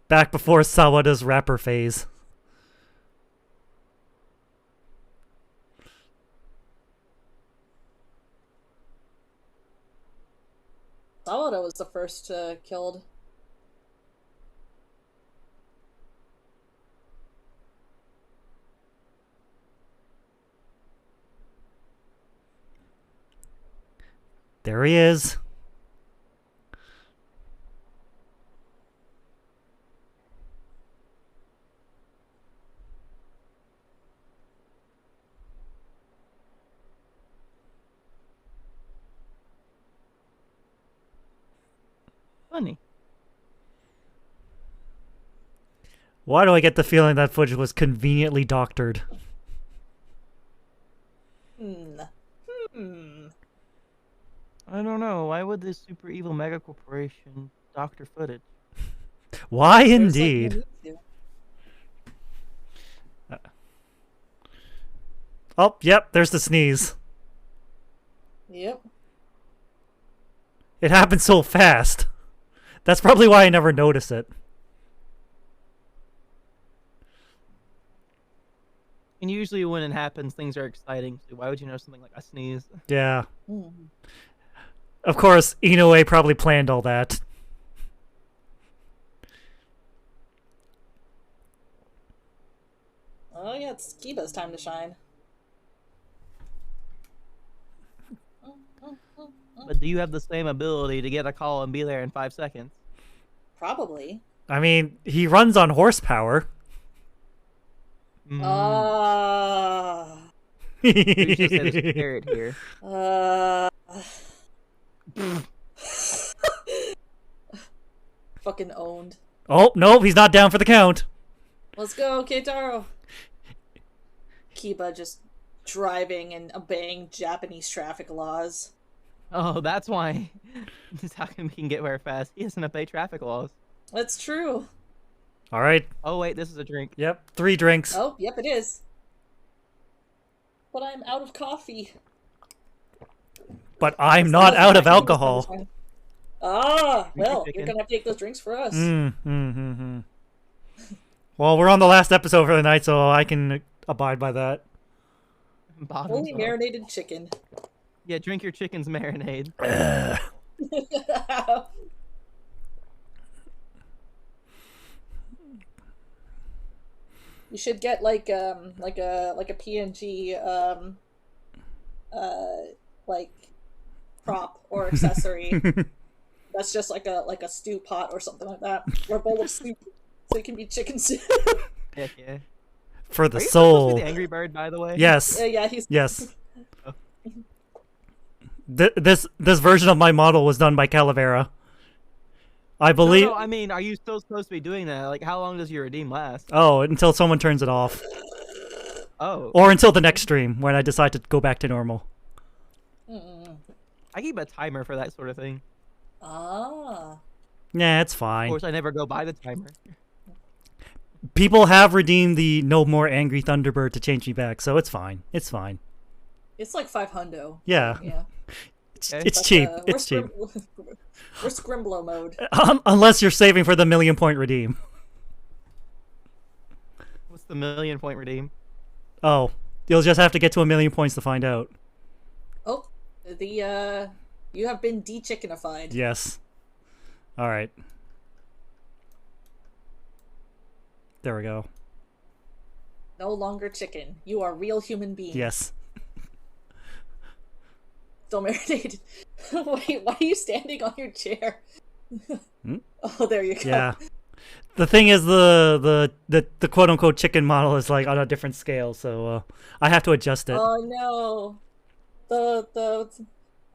Back before Sawada's rapper phase. Sawada was the first killed. There he is. Funny. Why do I get the feeling that footage was conveniently doctored? I don't know. Why would this super evil mega corporation doctor footage? Why There's, indeed? Like, no need to. Oh, yep, there's the sneeze. Yep. It happened so fast. That's probably why I never notice it. And usually when it happens, things are exciting. So why would you know something like a sneeze? Yeah. Mm. Of course, Inoue probably planned all that. Oh yeah, it's Kiba's time to shine. But do you have the same ability to get a call and be there in 5 seconds? Probably. I mean, he runs on horsepower. You should say there's a carrot here. Fucking owned. Oh, no, he's not down for the count. Let's go, Keitaro. Kiba just driving and obeying Japanese traffic laws. Oh, that's why. Just how come he can get there fast? He doesn't obey traffic laws. That's true. All right. Oh wait, this is a drink. Yep, 3 drinks. Oh, yep, it is. But I'm out of coffee. But I'm not out of alcohol. Ah, Drink your well, chicken. you're gonna have to take those drinks for us. Well, we're on the last episode for the night, so I can abide by that. Fully marinated chicken. Yeah, drink your chicken's marinade. You should get like a PNG like prop or accessory. That's just like a stew pot or something like that, or a bowl of soup, so it can be chicken soup. Heck yeah. For the Are you supposed to soul. be the Angry Bird, by the way? Yes. Yeah, he's Yes. This version of my model was done by Calavera. I believe. No, I mean, are you still supposed to be doing that? Like, how long does your redeem last? Oh, until someone turns it off, Oh. or until the next stream when I decide to go back to normal. I keep a timer for that sort of thing. Ah. Nah, it's Of fine. course, I never go by the timer. People have redeemed the No More Angry Thunderbird to change me back, so it's fine. It's fine. It's like $500. Yeah. Yeah. Okay. It's cheap. We're It's cheap. We're Scrimblow mode. Unless you're saving for the 1,000,000-point redeem. What's the 1,000,000-point redeem? Oh, you'll just have to get to 1,000,000 points to find out. Oh, you have been de-chickenified. Yes. All right. There we go. No longer chicken. You are real human beings. Yes. Still marinated. Wait, why are you standing on your chair? Oh, there you go. Yeah. The thing is, the quote unquote chicken model is like on a different scale, so I have to adjust it. Oh no. The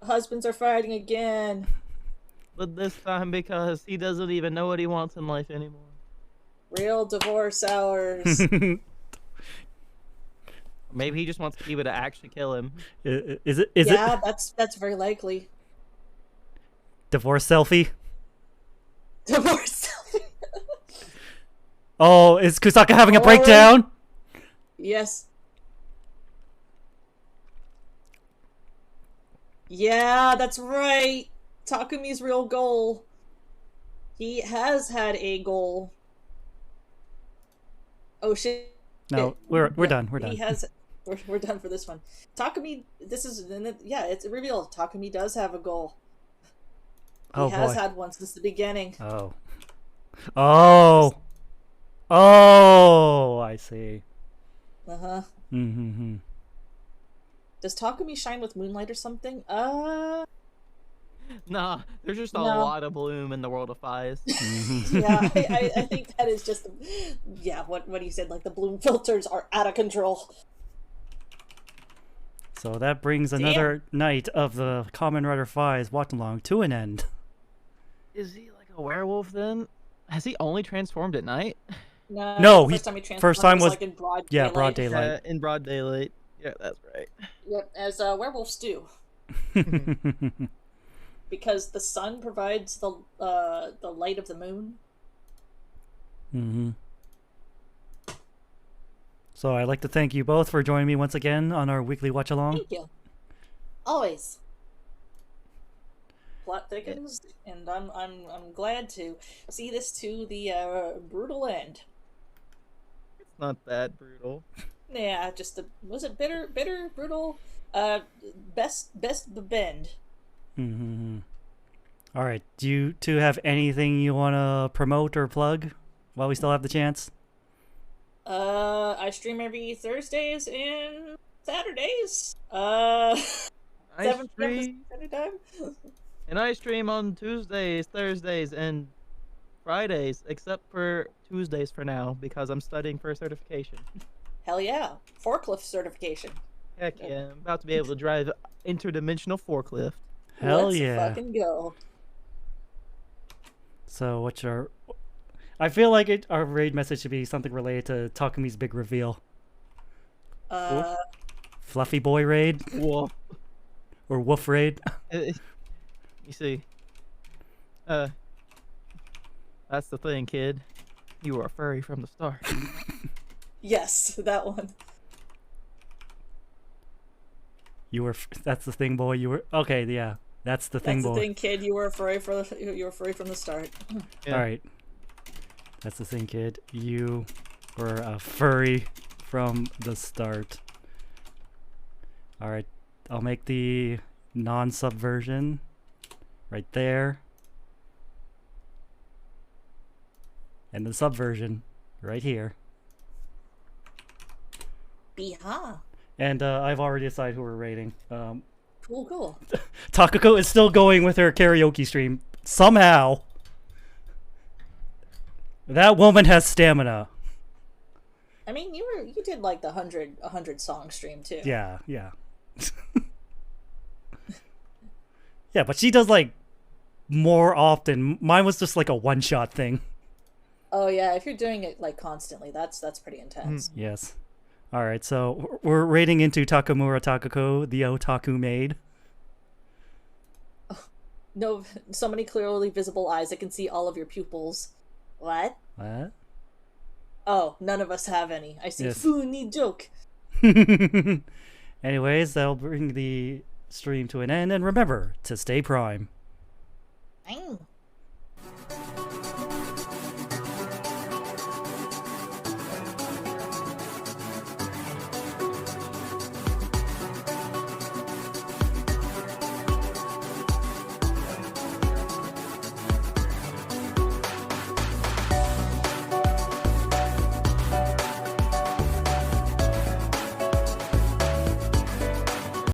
husbands are fighting again. But this time because he doesn't even know what he wants in life anymore. Real divorce hours. Maybe he just wants Kiba to actually kill him. Is it Yeah, that's very likely. divorce selfie? Divorce. Oh, is Kusaka having a Oh. breakdown? Yes. Yeah, that's right. Takumi's real goal. He has had a goal. Oh shit. No, we're Yeah, done. We're He done. has. We're done for this one. Takumi. This is yeah. It's revealed. Takumi does have a goal. He Oh has boy. had one since the beginning. Oh. Oh. Oh, I see. Uh huh. Mm-hmm. Does Takumi shine with moonlight or something? Nah, there's just a No. lot of bloom in the world of Fies. Yeah. I think that is just. Yeah. What he said. Like the bloom filters are out of control. So that brings another night of the Kamen Rider 5's Watchalong to an end. Is he like a werewolf then? Has he only transformed at night? No, the he- first time he transformed first time was- like in broad yeah, daylight. broad daylight. In broad daylight. Yeah, that's right. Yep, as werewolves do, because the sun provides the light of the moon. Mm-hmm. So I'd like to thank you both for joining me once again on our weekly watch along. Thank you. Always. Plot thickens, and I'm glad to see this to the brutal end. It's not that brutal. Yeah, just was it bitter, brutal? Best bend. Mm-hmm. All right. Do you two have anything you want to promote or plug while we still have the chance? I stream every Thursdays and Saturdays. I 7 p.m. stream, Pacific time. and I stream on Tuesdays, Thursdays, and Fridays, except for Tuesdays for now because I'm studying for a certification. Hell yeah, forklift certification. Heck yeah, I'm about to be able to drive interdimensional forklift. Hell Let's yeah. fucking go. So what's our... I feel like our raid message should be something related to Takumi's big reveal. Fluffy boy raid? Whoa. Or wolf raid? You see, that's the thing, kid. You were a furry from the start. Yes, that one. You were... That's the thing, boy. You were... Okay, yeah. That's the thing, That's boy. the thing, kid. You were furry from the start. Yeah. All right. That's the thing, kid. You were a furry from the start. All right. I'll make the non-sub version right there. And the sub version right here. Beha. And I've already decided who we're rating. Cool. Takako is still going with her karaoke stream. Somehow. That woman has stamina. I mean, you did like the 100 song stream too. Yeah. Yeah, but she does like more often. Mine was just like a one-shot thing. Oh yeah, if you're doing it like constantly, that's pretty intense. Yes. All right, so we're raiding into Takamura Takako, the otaku maid. No, so many clearly visible eyes that can see all of your pupils. What? What? Oh, none of us have any. I see. Yes. Funny joke. Anyways, that'll bring the stream to an end, and remember to stay prime. Bang.